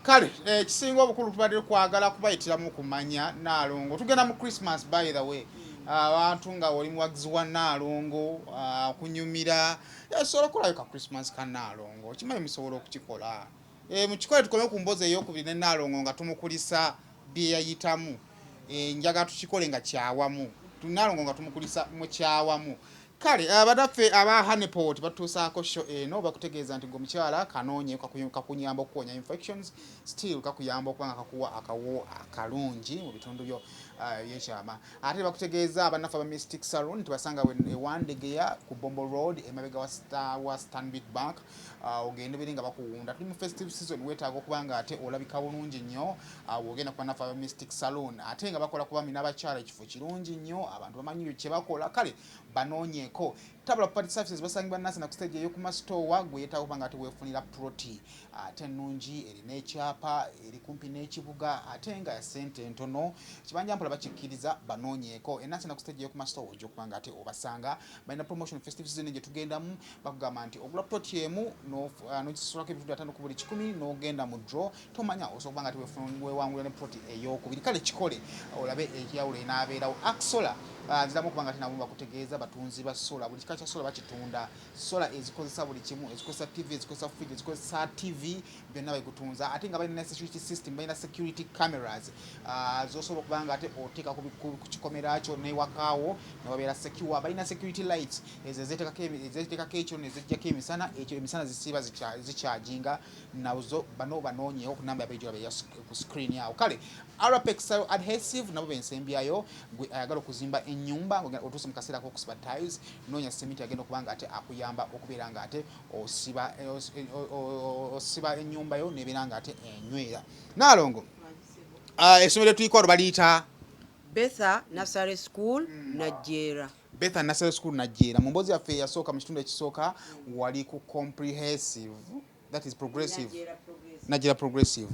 Kale ekisinga obukulu tubadde kwagala kubayitiramu kumanya Naalongo. Tugenda mu Christmas by the way. Abantu nga oli muwagizi wa Naalongo kunyumira yasobola okukolayo ka Christmas ka Naalongo kimanyi musobola okukikola mukikole tukome ku mboozi ey'okubiri ne Naalongo nga tumukulisa bye yayitamu njaga tukikole nga kyawamu Naalongo nga tumukulisa mu kyawamu. Kale abadaffe aba Honeypot batuusaako show eno bakutegeeza nti ng'omukyala kanoonye kakuyamba okuwonya infections still kakuyamba okuba nga kakuwa akawo akalungi mu bitundu byo yekyama. Ate bakutegeeza abannaffe aba Mystic Saloon tibasanga ewandegeya ku Bombo Road emabega wa Stanbic Bank ogenda biri nga bakuwunda. Tuli mu festive season weetaaga okuba nga ate olabika bulungi nnyo ogenda ku bannaffe aba Mystic Saloon ate nga bakola kuba mina abakyala ekifo kirungi nnyo abantu bamanyi kye bakola. Kale banoonye ko tabula party services basangibwa nasi na ku stage eyo ku mastowa gwe yetaaga okuba nga ate weefunira proti ate ennungi erina ekyapa eri kumpi n'ekibuga ate nga ya ssente entono kibanja mpola bakikkiriza banoonyeeko enasi na ku stage eyo ku mastowa ojja okuba nga ate obasanga balina promotion festive season gye tugendamu bakugamba nti ogula proti emu n'okisasulako ebitundu 5 ku buli 10 n'ogenda mu draw tomanya osobola nga ate weewangulira ne proti ey'okubiri. Kale kikole olabe ekyawulo enaabeerawo Aksola ziramu okuba nga ate nabo bakutegeeza batunzi ba sola buli kika kya sola bakitunda sola ezikozesa buli kimu ezikozesa TV ezikozesa fridge ezikozesa TV byonna babikutunza ate nga balina security system balina security cameras zosobola okuba nga ate oteeka ku kikomera kyo newakaawo newabeera secure balina security lights ezo ezeteekako ekyo nezijjako emisana ekyo emisana zisiiba zikyajinga nazo bano banoonyeewo ku namba yabeejo babeeya ku screen yawo. Kale Arapex adhesive nabo bensembyayo gwe ayagala okuzimba ennyumba otuuse mu kaseera k'okusiba tiles noonya sementi agenda okuba nga ate akuyamba okubeera nga ate osiba ennyumba yo nebeera nga ate enywera. Naalongo essomero tuyikoolo baliyita Betha Nursery School Najjeera. Betha Nursery School najera mu mboozi yaffe yasooka mu kitundu ekisooka wali ku comprehensive, that is progressive, najera progressive.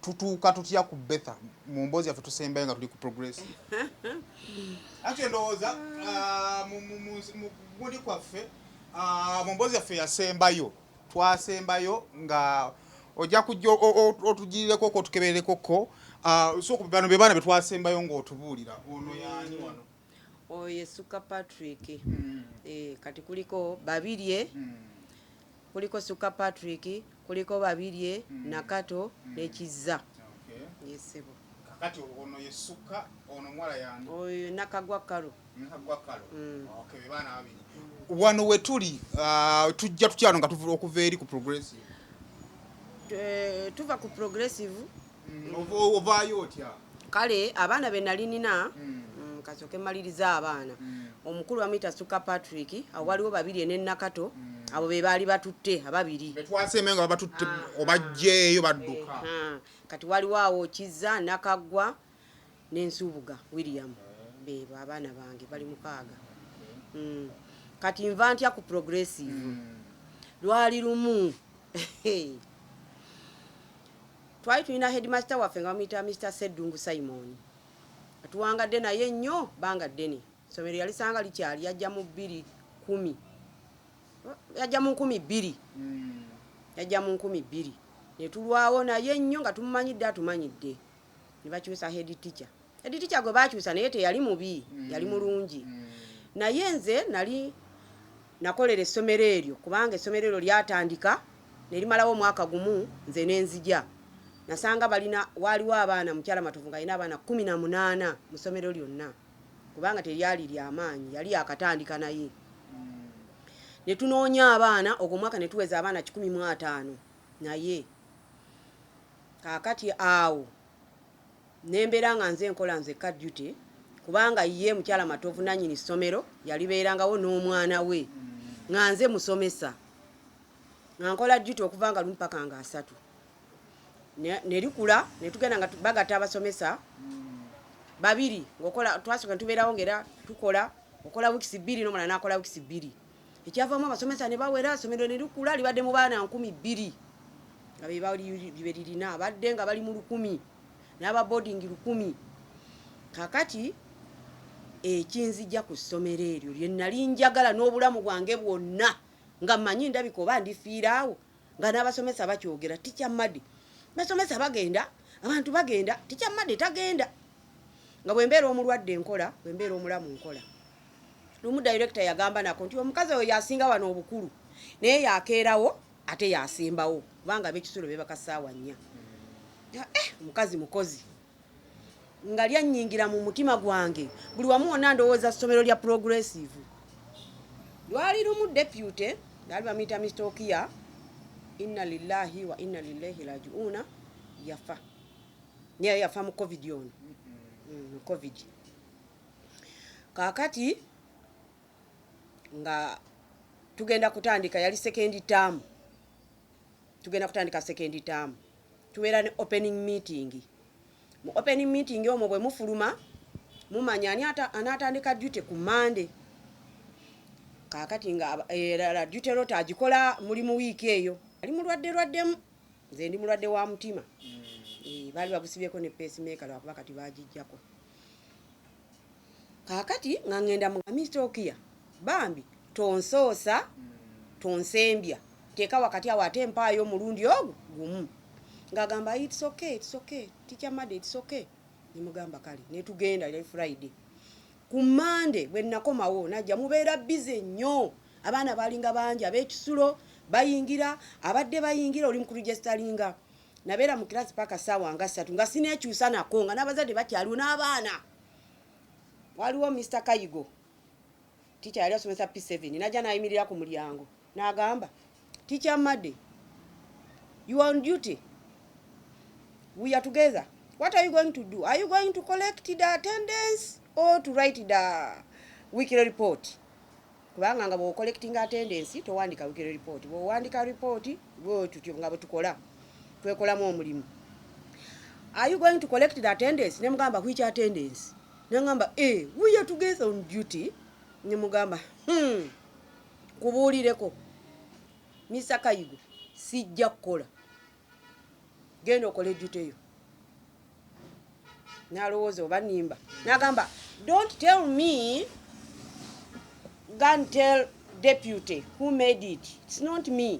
Tutuuka tutya ku Betha mu mboozi yaffe tusembayo nga tuli ku progressive? Actually ndowooza mu gundi kwaffe mu mboozi yaffe yasembayo, twasembayo nga ojja kujja otugirireko ko otukeberereko ko so ku bano be baana be twasembayo ng'otubuulira ono yaani wano? Oye Suka Patrick. Kati kuliko Babirye, kuliko Suka Patrick, kuliko Babirye, Nakato n'Ekizza. Yesebo. Kakati ono ye Suka, ono mwala yaani? Oyo Nakagwa Kalo. Nakagwa Kalo. Okay, baana babiri. Wano we tuli tujja tukyano nga tuva okuva eri ku progressive. Tuva ku progressive. Ovaayo otya? Kale abaana be nali nina kasoke maliriza abaana. Omukulu amita Suka Patrick, awaliwo Babirye ne Nakato, abo be baali batutte ababiri. Betwasembayo nga batutte obajjeeyo badduka. Kati waliwo awo Kizza, Nakagwa n'Ensubuga William. Bebo abaana bange bali mukaaga. Kati nva ntya ku progressive. Lwali lumu. Twali tulina headmaster waffe nga bamuyita Mr. Seddungu Simon. Atuwangadde naye nnyo bangadde ne. Somero yalisanga likyali yajja mu 210. Yajja mu 12. Yajja mu 12. Ne tulwawo naye nnyo nga tumumanyidde atumanyidde. Ne bakyusa head teacher. Head teacher gwe bakyusa naye teyali mubi, yali mulungi. Naye nze nali nakolera essomero eryo kubanga essomero eryo lyatandika ne limalawo omwaka gumu nze n'enzija. Nasanga balina waliwo abaana mukyala Matovu nga alina abaana 18 mu ssomero lyonna kubanga teryali ly'amaanyi yali akatandika naye. Ne tunoonya abaana ogwo mwaka ne tuweza abaana 15 naye kaakati awo nembeera nga nze nkola nze ka duty kubanga ye mukyala Matovu nannyini ssomero yalibeerangawo n'omwana we nga nze musomesa nga nkola duty okuva nga lumu paka nga 3 ne likula ne tugenda nga bagata abasomesa babiri ngokola twasooka tubeerawo ngera tukola okola weeks 2 n'omulala n'akola weeks 2 ekyavaamu abasomesa ne bawera ssomero ne likula libadde mu baana 2,000 nga be bali lirina abadde nga bali mu 1,000 n'aba boarding 1,000. Kakati ekinzijja ku ssomero eryo lye nali njagala n'obulamu bwange bwonna nga mmanyi ndabika oba ndifiiraawo nga n'abasomesa bakyogera Teacher Madi. Basomesa bagenda, abantu bagenda, Teacher Madi tagenda. Nga bwembeera omulwadde nkola, bwembeera omulamu nkola. Lumu director yagamba nako nti omukazi oyo yasinga wano obukulu. Naye yakeerawo ate yasimbawo kubanga ab'ekisulo be bakasaawa 4. Omukazi mukozi. Nga lyannyingira mu mutima gwange. Buli wamu wonna ndowooza ssomero lya progressive. Lwali lumu deputy, nali bamuyita Mr. Okia, inna lillahi wa inna ilaihi raji'una, yafa. Naye yafa mu COVID ono. COVID. Kaakati nga tugenda kutandika yali second term. Tugenda kutandika second term. Tubeera ne opening meeting. Mu opening meeting omwo bwe mufuluma mumanya ani anatandika duty ku Monday. Kaakati nga duty rota agikola muri mu week eyo. Ali mulwadde nze ndi mulwadde wa mutima. Bali babusibyeko ne pacemaker lwakuba kati bagijjako. Kaakati nga ngenda mu Mr. Okia bambi tonsoosa tonsembya teeka wakati awo ate mpaayo omulundi ogwo gumu. Ngagamba it's okay Teacher Madi it's okay. Nimugamba kali ne tugenda ile Friday. Ku Monday bwe nakomawo najja mubeera busy nnyo. Abaana balinga bangi ab'ekisulo bayingira abadde bayingira oli mu registeringa. Nabeera mu class paka saawa nga 3 nga sinekyusa nako nga n'abazadde bakyaliwo n'abaana. Waliwo Mr. Kayigo. Teacher yali asomesa P7 najja nayimirira ku mulyango. N'agamba Teacher Madi you are on duty. We are together. What are you going to do? Are you going to collect the attendance or to write the weekly report? Kubanga nga bo collecting attendance to wandika weekly report. Bo wandika report bo tutyo nga tukola. Twekolamu omulimu. Are you going to collect the attendance? Nemugamba which attendance? Nangamba we are together on duty. ne mugamba kubuulireko Mr. Kayigo sijja kukola genda okole duty yo nalowooza oba nimba nagamba don't tell me go and tell deputy who made it, it's not me.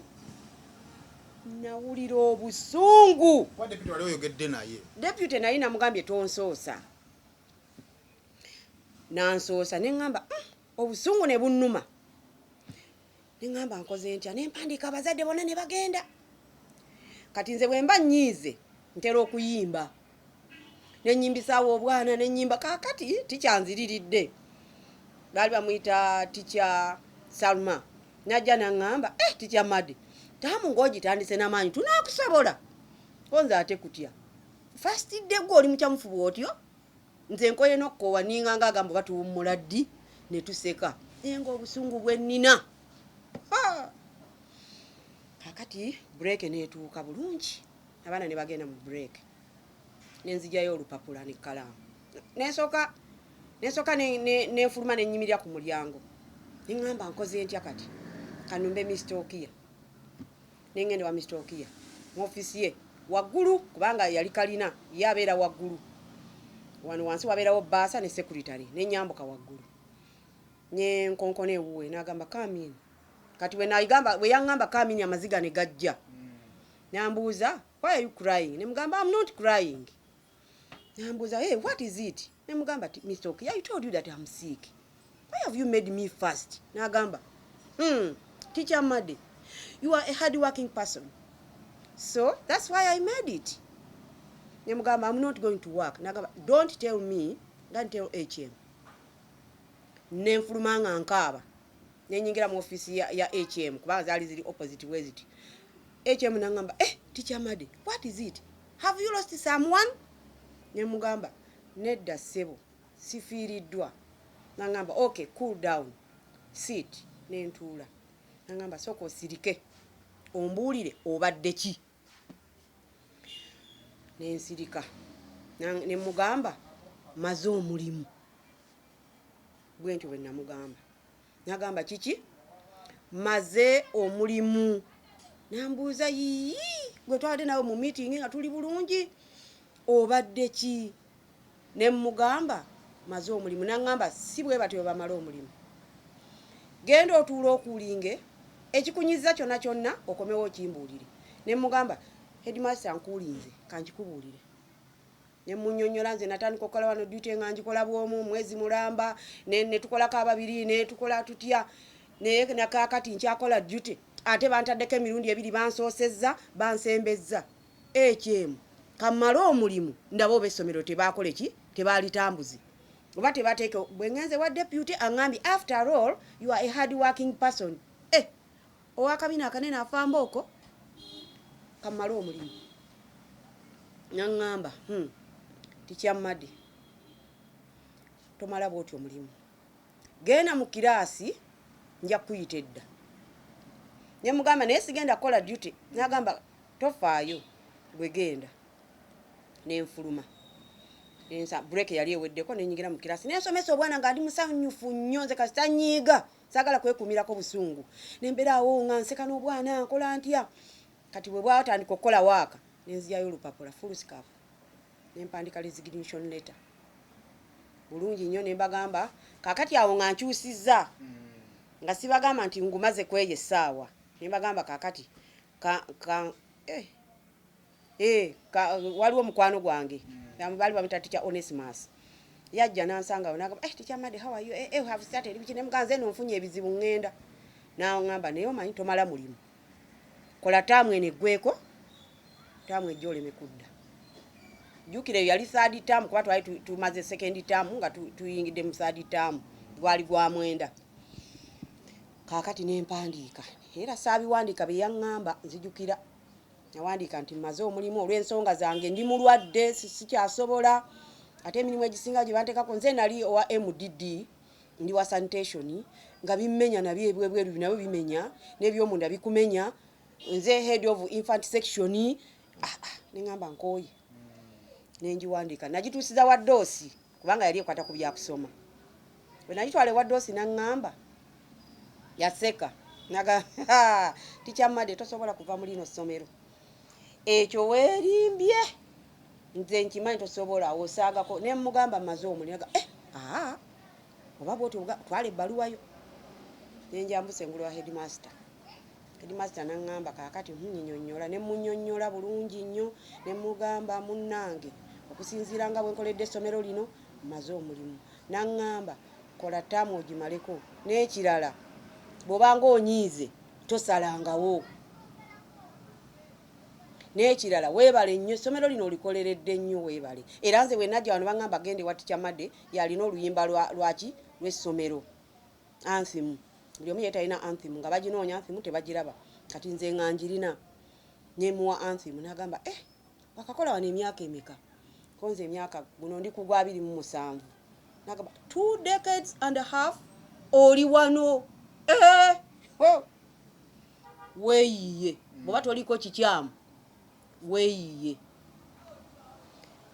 Nawulira obusungu kwa deputy wali oyogedde naye deputy naye namugambye tonsoosa nansoosa neŋŋamba obusungu ne bunnuma neŋŋamba nkoze ntya nempandiika abazadde bonna ne bagenda kati nze bwe mba nnyiize ntera okuyimba nenyimbisaawo obwana nenyimba kakati tikyanziriridde baali bamuyita ticha Salma najja naŋŋamba ticha Madi tamu ng'ogitandise n'amaanyi tunaakusobola konze ate kutya fastidde gwe oli mukyamufuba otyo nze nkoye n'okkoowa ninganga agamba batuwummula ddi ne tuseka nga obusungu bwe nnina kakati break neetuuka bulungi abaana ne bagenda mu break nenzijjayo olupapula n'ekkalaamu nensooka nefuluma nenyimirira ku mulyango neŋŋamba nkoze ntya kati kanumbe Mr. Okiya nengende wa Mr. Okiya mu ofisi ye waggulu kubanga yali kalina ye abeera waggulu wano wansi wabeerawo baasa ne secretary nenyambuka waggulu nenkonkona ewuwe n'agamba kamini kati we yaŋŋamba kamini amaziga ne gajja nambuuza why are you crying nemugamba I'm not crying nambuuza hey what is it nemugamba Mr. Okiya I told you that I'm sick why have you made me fast n'agamba teacher Madi you are a hard-working person so that's why I made it nemugamba I'm not going to work n'agamba don't tell me don't tell HM nenfuluma nga nkaaba nenyingira mu office ya HM kubanga zaali ziri opposite weziti HM n'agamba teacher Madi what is it have you lost someone nemugamba nedda ssebo sifiiriddwa n'agamba okay cool down sit nentuula n'agamba sooka osirike ombuulire obadde ki nensirika nemugamba maze omulimu bwentyo bwe namugamba n'agamba kiki maze omulimu nambuuza yii gwe twabadde nawe mu meeting nga tuli bulungi obadde ki nemugamba maze omulimu n'agamba si bwe batyo bamala omulimu genda otuula okuulinge ekikunyiza kyonna kyonna okomewo okimbuulire nemugamba headmaster nkuulinze kankikubuulire nemunyonyola nze natandika okukola wano duty nga njikola bwomu mwezi mulamba netukolako ababiri netukola tutya nakakati nkyakola duty ate bantaddeko emirundi ebiri bansoosezza bansembezza HM kamala omulimu ndaba oba essomero tebaakole ki tebaalitambuzi oba tebateeke bwe ngenze wa deputy aŋŋambye after all you are a hard working person owakabina akanene afambooko kamala omulimu naŋŋamba teacher Madi tomala bwoti omulimu genda mu kiraasi nja kuyita edda nemugamba naye sigenda kukola duty n'agamba tofaayo bwe genda nenfuluma break yali eweddeko nenyingira mu kiraasi nensomesa obwana nga ndi musanyufu nnyo nze kasi tanyiiga saagala kwekuumirako busungu nembeera awo nga nseka n'obwana nkola ntya kati bwe bwatandika okukola waaka nenziyayo olupapula full scarf nempandika resignation letter bulungi nnyo nembagamba kakati awo nga nkyusizza nga sibagamba nti ngumaze kweyo essaawa nembagamba kakati waliwo mukwano gwange baali bamuyita teacher Onesimus yajja nansanga nagamba teacher Madi how are you have started biki nemuganze eno nfunye ebizibu ngenda naŋŋamba naye omanyi tomala mulimu kola taamu eno eggweko taamu ejja oleme kudda jjukira yali third term kuba twali tumaze second term nga tuyingidde mu third term gwali gwa mwenda kakati nempandiika era saabiwandiika bye yaŋŋamba nzijukira nawandiika nti maze omulimu olw'ensonga zange ndi mulwadde sikyasobola ate emirimu egisinga gye banteekako nze nali owa MDD ndi wa sanitation nga bimmenya nabyo ebwebweru nabyo bimenya n'ebyomunda bikumenya nze head of infant section neŋŋamba nkooye nenjiwandiika nagituusiza wa ddoosi kubanga yali ekwata ku byakusoma bwe nagitwala ewa Doosi n'aŋŋamba yaseka naga Teacher Madde tosobola kuva mu lino ssomero ekyo weerimbye nze nkimanyi tosobola osaagako ne mugamba maze omuli naga oba bwotyo twala ebbaluwayo nenjambuse engulu wa headmaster n'aŋŋamba kaakati nnyonyola ne munnyonnyola bulungi nnyo ne mugamba munnange okusinziira nga bwe nkoledde essomero lino maze omulimu n'aŋŋamba kola ttaamu ogimaleko n'ekirala bw'obanga onyiize tosalangawo n'ekirala weebale nnyo essomero lino olikoleredde nnyo weebale era nze bwe najja wano baŋŋamba gende wa Teacher Madde yalina oluyimba lwaki lw'essomero anthem buli omu yeetalina anthem nga baginoonya anthem tebagiraba kati nze nga njirina nemuwa anthem n'agamba wakakola wano emyaka emeka ko nze emyaka guno ndi ku gwa 27 n'agamba 2 decades and a half oli wano weeyiye bw'oba toliko kikyamu weeyiye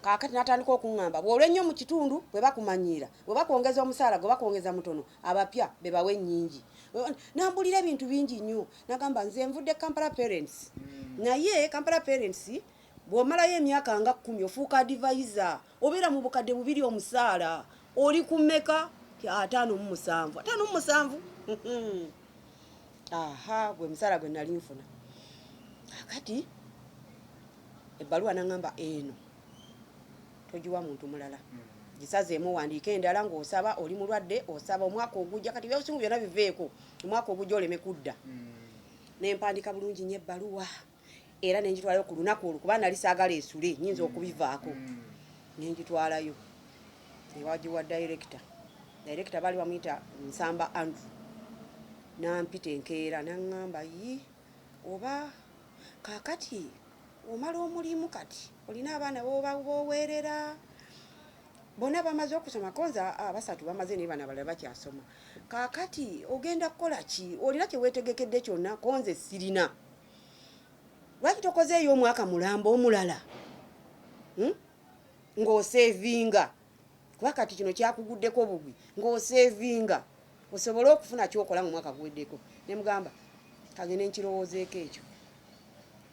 kaakati n'atandika okuŋŋamba bw'olwa ennyo mu kitundu bwe bakumanyiira bwe bakwongeza omusaala gwe bakwongeza mutono abapya be bawe ennyingi nambulira ebintu bingi nnyo n'agamba nze nvudde Kampala Parents naye Kampala Parents bw'omalayo emyaka nga 10 ofuuka advisor obeera mu bukadde 2 omusaala oli ku mmeka 57 gwe musaala gwe nali nfuna kakati ebbaluwa n'aŋŋamba eno togiwa muntu mulala gisazeemu wandiika endala ng'osaba oli mulwadde osaba omwaka ogujja kati byobusungu byonna biveeko omwaka ogujja oleme kudda nempandika bulungi nnyo ebbaluwa era nenjitwalayo ku lunaku olwo kuba nali saagala esule nyinza okubivaako nenjitwalayo ewagiwa director baali bamuyita Nsamba Andrew nampita enkeera n'aŋŋamba oba kaakati omala omulimu kati olina abaana b'oweerera bonna bamaze okusoma konza abasatu bamaze naye bana balala bakyasoma kaakati ogenda kukola ki olina kyeweetegekedde kyonna konze sirina lwaki tokozeeyo omwaka mulamba omulala ng'oseevinga kuba kati kino kyakuguddeko bugwi ng'oseevinga osobole okufuna kyokola mu mwaka guweddeko ne mugamba kagende nkirowoozeeko ekyo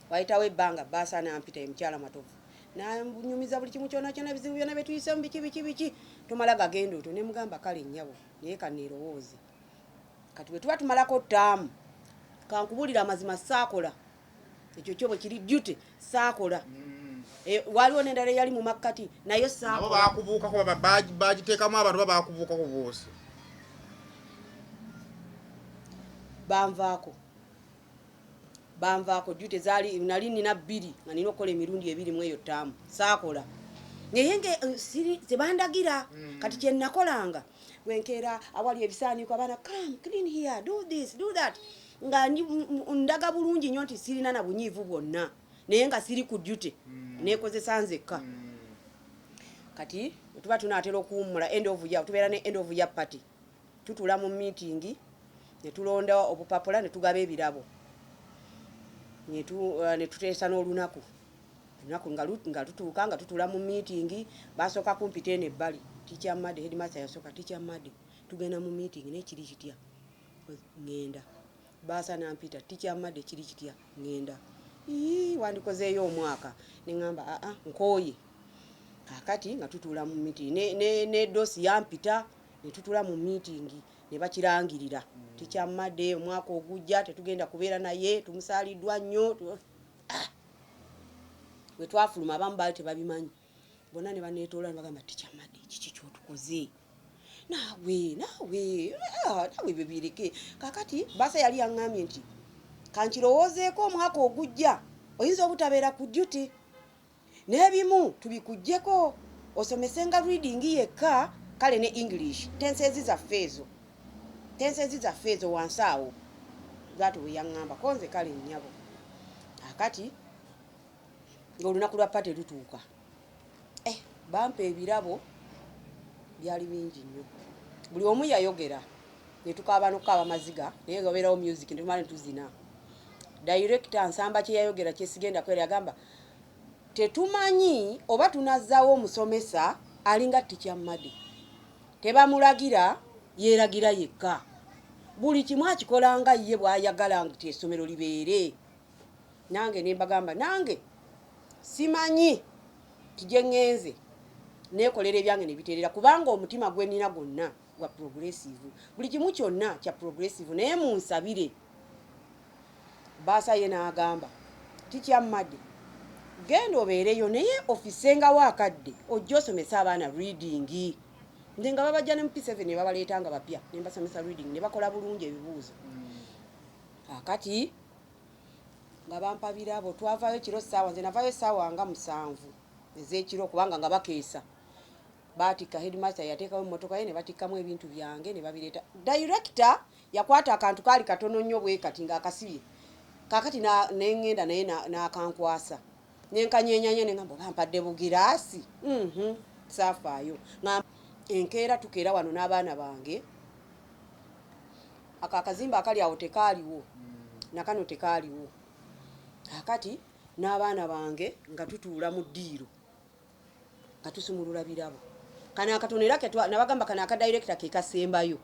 wayitawo ebbanga baasa nampita emukyala matovu nanyumiza buli kimu kyona kyona bizibu byona betuyisemu biki tomala gagenda otyo ne mugamba kale nnyabo naye kaneerowooze kati bwe tuba tumalako ttaamu kankubulira amazima saakola ekyo kyo bwe kiri duty saakola waliwo n'endala eyali mu makkati nayo saakola bakubuukako bagiteekamu abantu babakubuukako boosi banvaako duty zaali nali nina 2 nga nina okukola emirundi 2 mu eyo ttaamu saakola naye zebandagira kati kye nakolanga bwenkeera awali ebisaaniiko abaana come clean here do this do that nga ndaga bulungi nnyo nti sirina na bunyiivu bwonna naye nga siri ku duty neekozesa nzekka kati tuba tunaatera okuwummula tubeera ne end of year party tutula mu meeting ne tulonda obupapula ne tugaba ebirabo ne tuteesa n'olunaku nga tutuuka nga tutula mu meeting basooka kumpita eno ebbali Teacher Madde headmaster yasooka Teacher Madde tugenda mu meeting n'ekiri kitya ngenda baasa nampita Teacher Madde kiri kitya ngenda wandikozeeyo omwaka neŋŋamba nkooye kakati nga tutula mu meeting ne Doosi yampita ne tutula mu meeting ne bakirangirira Teacher Madde omwaka ogujja tetugenda kubeera naye tumusaaliddwa nnyo bwe twafuluma abamu baali tebabimanyi bonna ne baneetoola ne bagamba Teacher Madde kiki kyotukoze naawe bebireke kakati baasa yali yaŋŋambye nti kankirowoozeeko omwaka ogujja oyinza obutabeera ku duty n'ebimu tubikuggyeko osomesenga reading yekka kale ne English tenses zaffe ezo wansi awo zaati we yaŋŋamba konze kale nnyabo akati ng'olunaku lwa pate lutuuka bampa ebirabo byali bingi nnyo buli omu yayogera ne tukaaba n'okukaaba maziga naye ngaobeerawo music ne tumala ne tuzina director Nsamba kye yayogera kyesigenda kwera yagamba tetumanyi oba tunazzaawo omusomesa alinga Teacher Madde tebamulagira yeeragira yekka buli kimu akikola nga ye bw'ayagala nti essomero libeere. Nange ne mbagamba nange simanyi tije ŋŋenze neekolera ebyange ne biteerera kubanga omutima gwe nnina gwonna gwa progressive. Buli kimu kyonna kya progressive naye munsabire. Baasa ye n'agamba tikyamadde genda obeereyo naye ofisengawo akadde ojja osomesa abaana reading. Nze nga babajja ne mu P7 ne babaleeta nga bapya ne mbasomesa reading ne bakola bulungi ebibuuzo. Akati nga bampa birabo twavaayo kiro ssaawa nze navaayo ssaawa nga 7 ez'ekiro kubanga nga bakeesa. Baatika headmaster yateekawo emmotoka ye ne batikkamu ebintu byange ne babireeta. Director yakwata akantu kaali katono nnyo bwe kati ng'akasibye. Kaakati neŋŋenda naye n'akankwasa. Nenkanyenyanye ne ngamba bampadde bugiraasi. Saafaayo. Enkeera tukeera wano n'abaana bange. Akazimba akali awo tekaaliwo. Nakano tekaaliwo. Akati n'abaana bange nga tutuula mu ddiiro. Nga tusumulula birabo. Kana akatonera nabagamba kana akadirector ke kasembayo.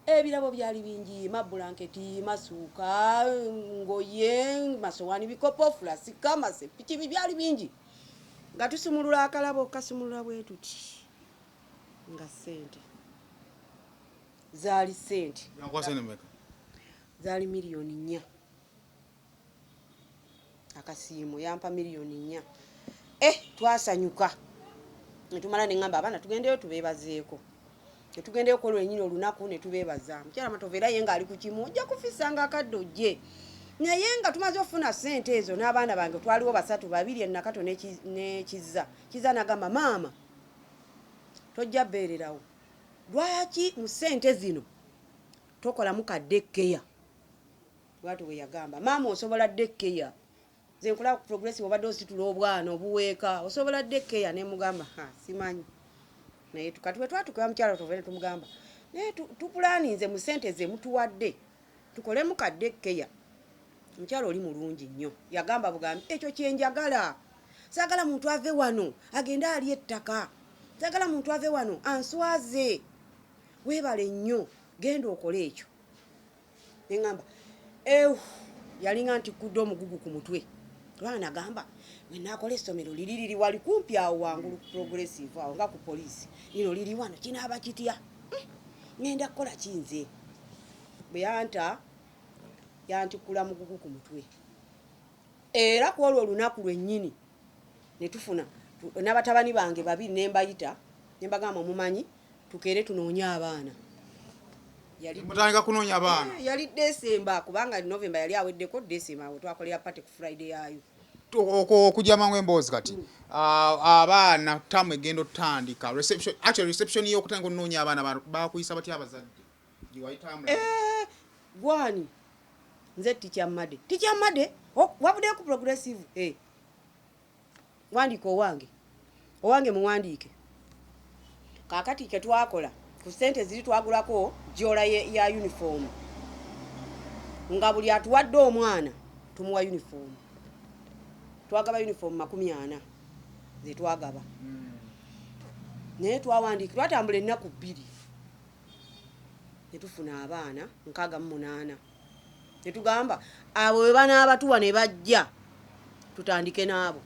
Ebirabo byali bingi, mabulanketi, masuuka, ngoye, masowaani, bikopo, fulasika, masepiki byali bingi. Nga tusumulula akalabo kasumulula bwe tuti. Nga sente. Zaali sente. Yankwasa ne meka. Zaali $4,000,000. Akasiimo yampa $4,000,000. Twasanyuka. Netumala ne ngamba abaana tugendeyo tubeebazeeko. Tugendeyo ko lwenyini olunaku ne tubeebaza. Mukyala Matovera ye nga ali ku kimu ojja kufisanga akadde ojje. Naye nga tumaze ofuna sente ezo n'abaana bange twaliwo 3 2 Nakato ne Kiza n'agamba maama tojja beererawo. Lwaki mu sente zino tokolamu kadde keya? Bwatu bwe yagamba maama osobola dde keya. Nze nkola progressive obadde ositula obwana obuweeka osobola dde keya ne mugamba simanyi. Naye tukati bwe twatukola mukyala Matovera tumugamba naye tupulaninze mu sente ze mutuwadde tukolemu kadde keya. Mukyala oli mulungi nnyo yagamba bugambi ekyo kyenjagala. Saagala muntu ave wano agenda ali ettaka. Saagala muntu ave wano answaze. Weebale nnyo genda okole ekyo. Engamba yalinga nti kudde omugugu ku mutwe. Lwana gamba we nakola essomero liri wali kumpi awo wangulu progressive awo nga ku poliisi. Lino liri wano kinaaba kitya? Ngenda kukola kinze. Bwe yantikula mugugu ku mutwe. Era ku olwo olunaku lwennyini ne tufuna n'abatabani bange 2 ne mbayita ne mbagamba mumanyi tukeere tunoonya abaana. Mutandika kunoonya abaana. Yali December kubanga November yali aweddeko December we twakolera party ku Friday yayo. Okujja mangu emboozi kati abaana tamu egenda otandika reception y'okutandika okunoonya abaana bakuyisa batya abazadde giwayitamu gwani nze tikyamadde wabudde ku progressive wandiika owange muwandiike. Kaakati ke twakola ku sente ziri twagulako jola ya uniform nga buli atuwadde omwana tumuwa uniform. Twagaba uniform 40 ze twagaba. Naye twawandiika twatambula ennaku 2 ne tufuna abaana 68. Ne tugamba abo we banaabatuwa ne bajja tutandike naabo.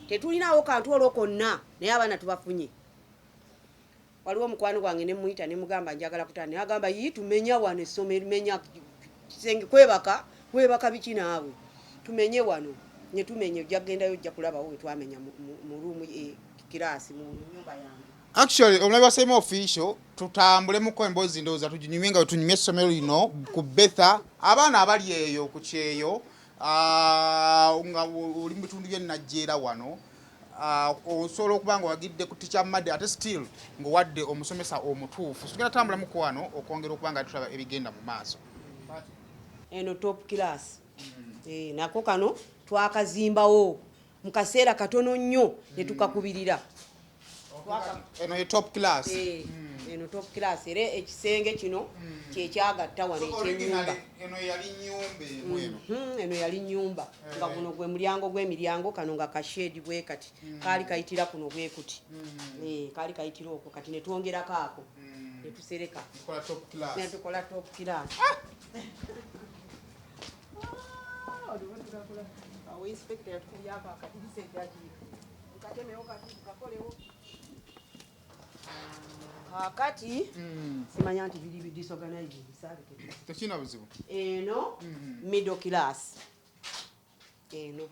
Tetulinawo kantu olwo konna naye abaana tubafunye. Waliwo mukwano gwange ne muyita ne mugamba njagala kutana. Agamba tumenya wano essomero menya kisenge kwebaka biki naawe. Tumenye wano. Ne tumenye ojja kugendayo ojja kulabawo we twamenya mu room kiraasi mu nyumba yange. Actually omulabi wa Sema official tutambule muko emboozi ndowooza tuginyumye nga tunyumye essomero lino ku Betha abaana abali eyo ku kyeyo nga oli mu bitundu by'ennajjeera wano. Osobola okuba nga wagidde ku tikyamadde ate still ng'owadde omusomesa omutuufu. Tugenda tambula muko wano okwongera okuba nga tulaba ebigenda mu maaso. Eno top class. Nako kano twakazimbawo mu kaseera katono nnyo ne tukakubirira. Eno ye top class. Eno top class era ekisenge kino kyekyagatta wano ekyenyumba. Eno yali nnyumba eno yali nnyumba nga guno gwe mulyango gw'emiryango kano nga kashedi bwe kati kaali kayitira kuno bwe kuti. Kaali kayitira okwo kati ne twongerako ako. ne tusereka ne tukola top class awo inspector yatukulyako akadirisa eddaki nkatemewo kati kakolewo kakati simanya nti biri disorganizing bisabe tekina buzibu eno middle class eno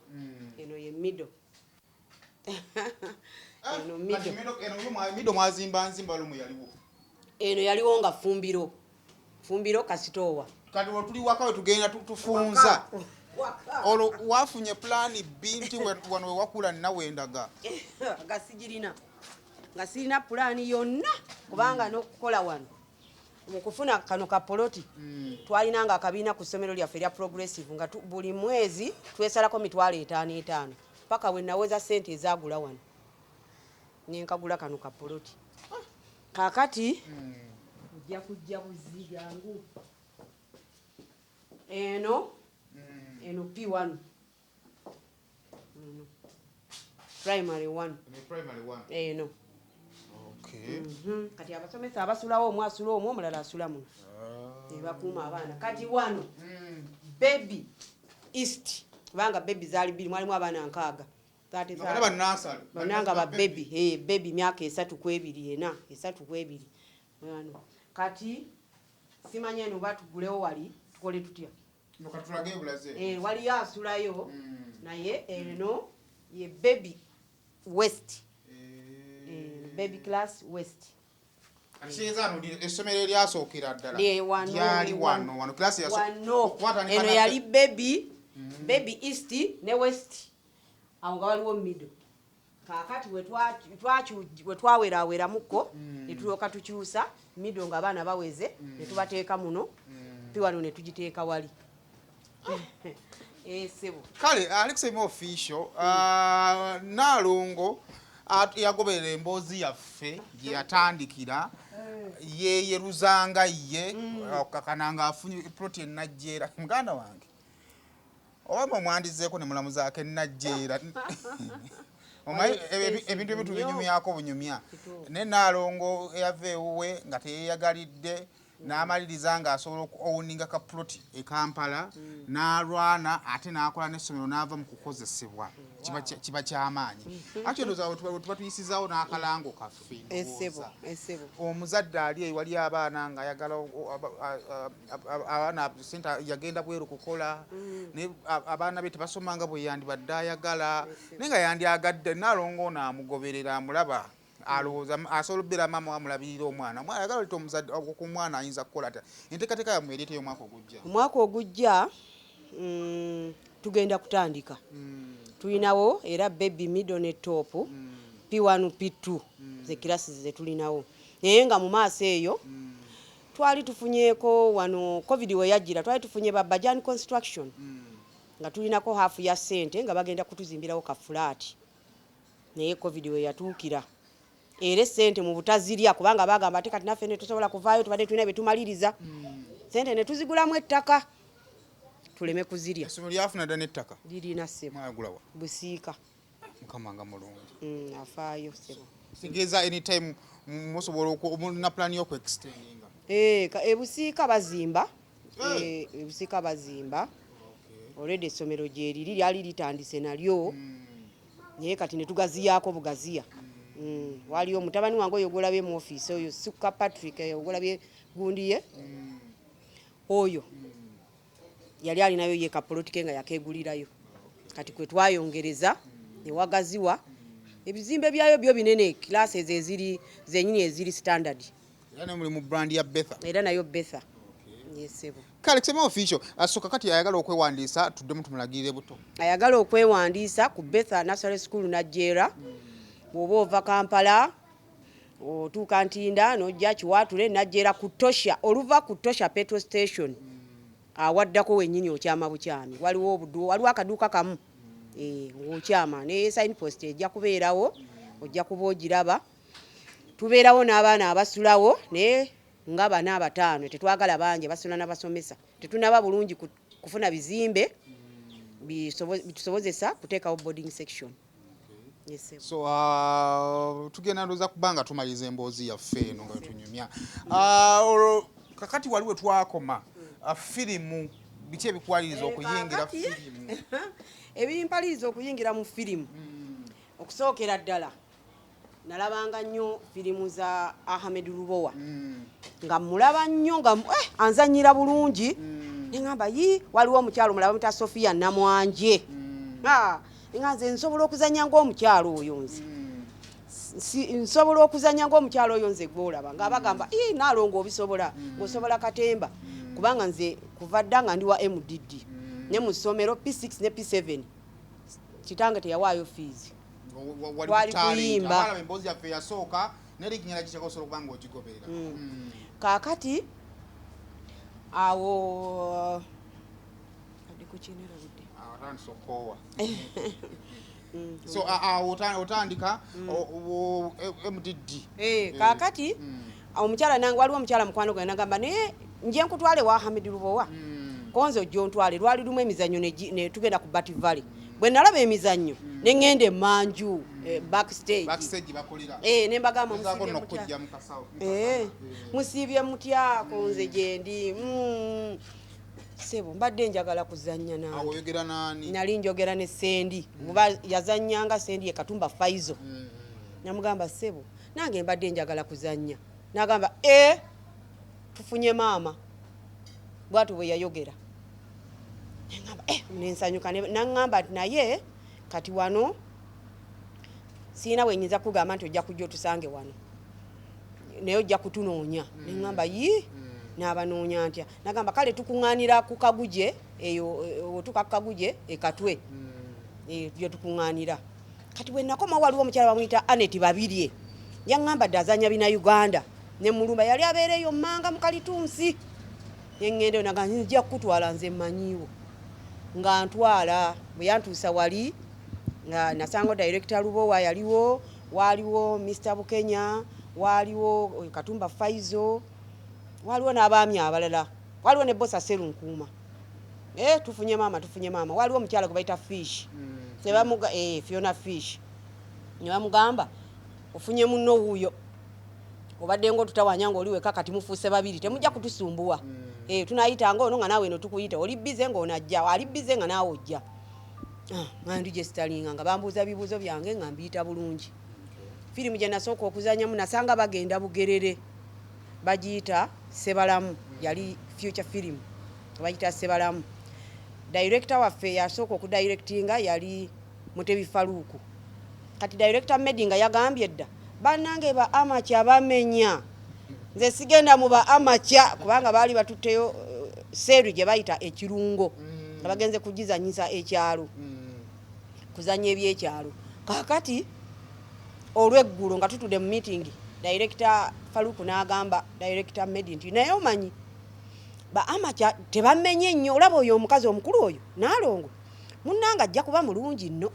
ye middle eno middle mwazimba nzimba lumu yaliwo eno yaliwo nga fumbiro kasitowa kati tuli wakawe tugenda tufunza olwo wafunye plan B nti wano wakula nawendaga nga sirina pulaani yonna kubanga n'okukola wano mukufuna kano kapoloti twalinanga akabiina ku ssomero lyaffe erya progressive nga buli mwezi twesalako $5,500 paka we naweza sente ezagula wano nenkagula kano kapoloti kakati ojja kujja buzigangu eno P1 primary 1 eno kati abasomesa abasulawo omwe asula omwe omulala asula muno nebakuuma abaana kati wano baby east kubanga baby zaali bbiri mwalimu abaana nkaaga bananga babebi baby myaka 3 ena 3 wano kati simanye eno batugulewo wali tukole tutya waliyo asulayo naye eno ye baby west baby class west essomero eryasookera ddala lyali wano eno yali baby east ne west awo nga waliwo middle kakati wetwaweraweramuko netulooka tukyusa middle nga abaana baweze netubateeka muno piwano netugiteeka wali sebo kale Alex official Nalongo yagoberera emboozi yaffe gye yatandikira yeyeruzanga ye okakananga afunye protein najjeera muganda wange oba mwandizeeko ne mulamuzaako najjeera ebintu ebitu binyumyako bunyumya ne Nalongo yava ewuwe nga teyeyagalidde n'amaliriza ng'asobola okuowuninga ka ploti e Kampala n'alwana ate n'akola n'essomero n'ava mu kukozesebwa kiba kyamaanyi ate ndowooza tuba tuyisizaawo n'akalango kaffe omuzadde ali ewali abaana ng'ayagala abaana sente yagenda bweru kukola naye abaana be tebasomanga bwe yandibadde ayagala naye nga yandyagadde Nalongo n'amugoberera amulaba alowooza asobola okubeera maama wamulabirira omwana ayagala oleta omuzadde ku mwana ayinza kukola ata enteekateeka yammwe ereeteyo omwaka ogujja tugenda kutandika tulinawo era baby middle ne top P1 P2 ze kirasi ze tulinawo naye nga mu maaso eyo twali tufunyeeko wano covid we yajjira twali tufunye Bajan construction nga tulinako hafu ya sente nga bagenda kutuzimbirawo ka flat naye covid we yatuukira era sente mu butazirya kubanga bagamba ate kati naffe ne tusobola kuvaayo tubadde tulina betumaliriza sente ne tuzigulamu ettaka tuleme kuzirya essomero lyafuna dda n'ettaka lirina ssebo mwagulawa busiika mukama nga mulungi afaayo ssebo sigeza anytime musobola na plan y'okuextendinga ebusiika bazimba ebusiika bazimba already essomero gye liri lyali litandise nalyo naye kati ne tugaziyaako bugaziya waliyo mutabani wange oyo ogolabye mu office oyo Suka Patrick ogolabye gundi ye oyo yali alinayo ye kapolotike nga yakegulirayo kati kwe twayongereza ne wagaziwa ebizimbe byayo byo binene classes eziri zenyini eziri standard era muli mu brand ya Betha era nayo Betha yesebo kale kusema official asoka kati ayagala okwewandiisa tuddemu tumulagirire buto ayagala okwewandiisa ku Betha Nursery School Najjeera bw'oba ova Kampala otuuka Ntinda n'ojja Kiwatule Najjeera ku Tosha oluva ku Tosha petrol station awaddako wennyini okyama bukyami waliwo akaduuka kamu ng'okyama ne sign post ejja kubeerawo ojja kuba ogiraba tubeerawo n'abaana abasulawo naye nga 4 5 tetwagala bangi basula n'abasomesa tetunaba bulungi kufuna bizimbe bitusobozesa kuteekawo boarding section. Yes, so tugenda ndoza kubanga tumaliza emboozi yaffe eno nga wetunyumya kakati waliwe twakoma firimu biki ebikwaliriza okuyingira firimu ebimpaliriza okuyingira mu firimu okusookera ddala nalabanga nnyo firimu za Ahmed Lubowa nga mulaba nnyo nga anzanyira bulungi neŋŋamba waliwo omukyalo mulaba muta Sofia Namwanje nga nze nsobola okuzanya ng'omukyalo oyo nze nsobola okuzanya ng'omukyalo oyo nze gw'olaba nga bagamba naalongo obisobola ng'osobola katemba kubanga nze kuva dda nga ndi wa MDD ne mu ssomero P6 ne P7 kitange teyawaayo fees wali kuyimba emboozi yaffe yasooka neriginyala kikyako osobola okubanga ogigoberera kaakati awo adikukinera budde atandisokowa so otandika MDD kaakati omukyala nange waliwo omukyala mukwano gwe nagamba naye nje nkutwale wa Ahmed Lubowa konzo ojjo ntwale lwali lumu emizannyo ne tugenda ku Bat Valley bwe nalaba emizannyo ne ŋŋenda emanju backstage ne mbagamba musiibye mutya konze gye ndi sebo mbadde njagala kuzannya nawe nali njogera ne Sendi kuba yazannyanga Sendi ye Katumba Faizo namugamba sebo nange mbadde njagala kuzannya nagamba tufunye maama bwatu bwe yayogera nengamba nensanyuka naŋŋamba nti naye kati wano siina bwenyinza kugamba nti ojja kujja otusange wano naye ojja kutunoonya neŋŋamba n'abanoonya ntya nagamba kale tukuŋŋaanira ku Kaguje eyo otuka Kaguje ekatwe gye tukuŋŋaanira kati bwe nakoma waliwo omukyala bamuyita Anet Babirye yaŋŋamba dde azanya bina Uganda ne mulumba yali abeereyo mmanga mu Kalitunsi neŋŋendeyo naga nzija kukutwala nze mmanyiwo nga ntwala bwe yantuusa wali nga nasanga director Lubowa yaliwo waliwo Mr. Bukenya waliwo Katumba Faizo waliwo n'abaami abalala waliwo ne Bosa Serunkuuma tufunye maama waliwo omukyala gwe bayita Fish Fiona Fish ne bamugamba ofunye munno wuuyo obadde ngo tutawanya ngo oli weka kati mufuuse babiri temujja kutusumbuwa tunayitanga ono nga naawe eno tukuyita oli bize ng'onajja ali bize nga naawe ojja ngandi gye sitalinga nga bambuuza bibuuzo byange nga mbiyita bulungi firimu gye nasooka okuzanyamu nasanga bagenda Bugerere bagiyita Sebalamu yali future film bagiyita Sebalamu director waffe yasooka okudirectinga yali Mutebi Faruku kati director Medi nga yagambye dda bannange ba amacha bamenya nze sigenda mu ba amacha kubanga baali batutteyo seru gye bayita ekirungo nga bagenze kugizanyisa ekyalo kuzanya ebyekyalo kakati olw'eggulu nga tutudde mu meeting director Faruku n'agamba director Medi nti naye omanyi ba amacha tebamenye nnyo olaba oyo omukazi omukulu oyo naalongo munnanga ajja kuba mulungi nno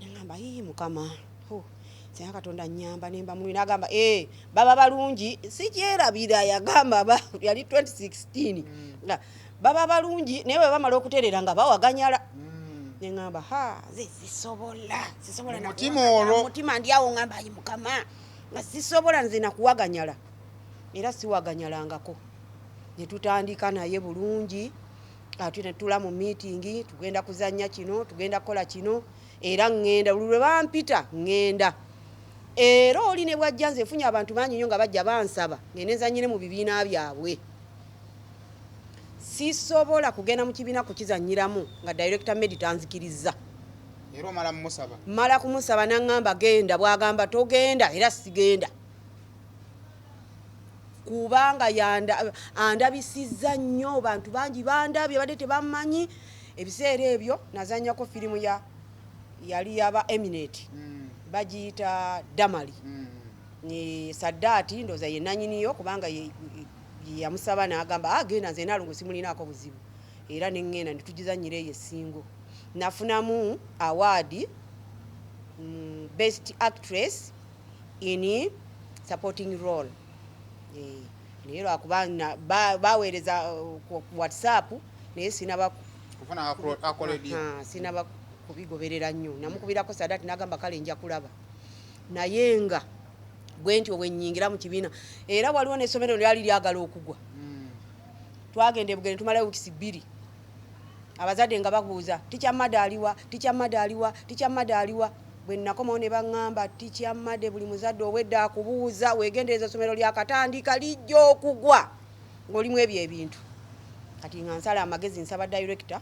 nengamba mukama Senya Katonda nnyamba nemba mulu nagamba baba balungi sikyerabira yagamba yali 2016 baba balungi naye bwe bamala okuterera nga bawaganyala nengamba zisobola mutima ndi awo ngamba mukama nga sisobola nze nakuwaganyala era siwaganyalangako ne tutandika naye bulungi ate ne tula mu meeting tugenda kuzanya kino tugenda kola kino era ngenda lwe bampita ngenda era oli ne bwajja nze efunye abantu bangi nnyo nga bajja bansaba ngenezanyire mu bibiina byabwe sisobola kugenda mu kibiina kukizanyiramu nga director Medi tanzikiriza era mala kumusaba naŋŋamba genda bwagamba togenda era sigenda kubanga andabisizza nnyo bantu bangi bandabye badde tebammanyi ebiseera ebyo nazanyako firimu yali yaba Eminate bagiyita Damali ni Sadati ndoza ye nanyiniyo kubanga yamusaba n'agamba agenda nze nalongo simulinaako buzibu era neŋŋenda netugizanyire ye singo nafunamu award best actress in supporting role naye lwakuba baweereza ku WhatsApp naye sinaba kubigoberera nnyo namukubirako Sadati n'agamba kale nja kulaba naye nga bwe ntyo bwe nnyingira mu kibiina era waliwo n'essomero lyali lyagala okugwa twagenda e Bugende tumalayo wiikisi 2 abazadde nga babuuza ticha madaaliwa bwe nakomawo ne baŋŋamba ticha made buli muzadde owedde akubuuza weegendereza essomero lyakatandika lijja okugwa ng'olimu ebyo ebintu kati nga nsala amagezi nsaba director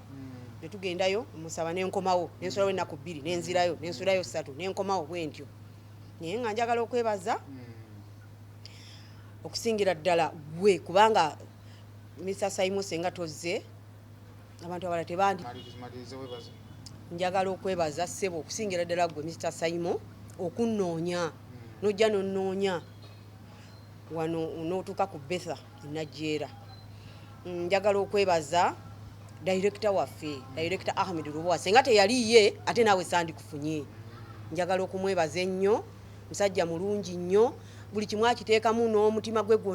ne tugendayo musaba n'enkomawo n'ensulawo ennaku 2 n'enzirayo n'ensulayo 3 n'enkomawo bwe ntyo naye nga njagala okwebaza okusingira ddala gwe kubanga Mr. Simon Senga tozze abantu abala tebandi njagala okwebaza ssebo okusingira ddala gwe Mr. Simon okunnoonya nojja nonnoonya wano n'otuuka ku Betha Najjeera njagala okwebaza director waffe director Ahmed Rubowa senga teyaliye ate naawe sandikufunye njagala okumwebaza ennyo musajja mulungi nnyo buli kimu akiteekamu n'omutima gwe gwonna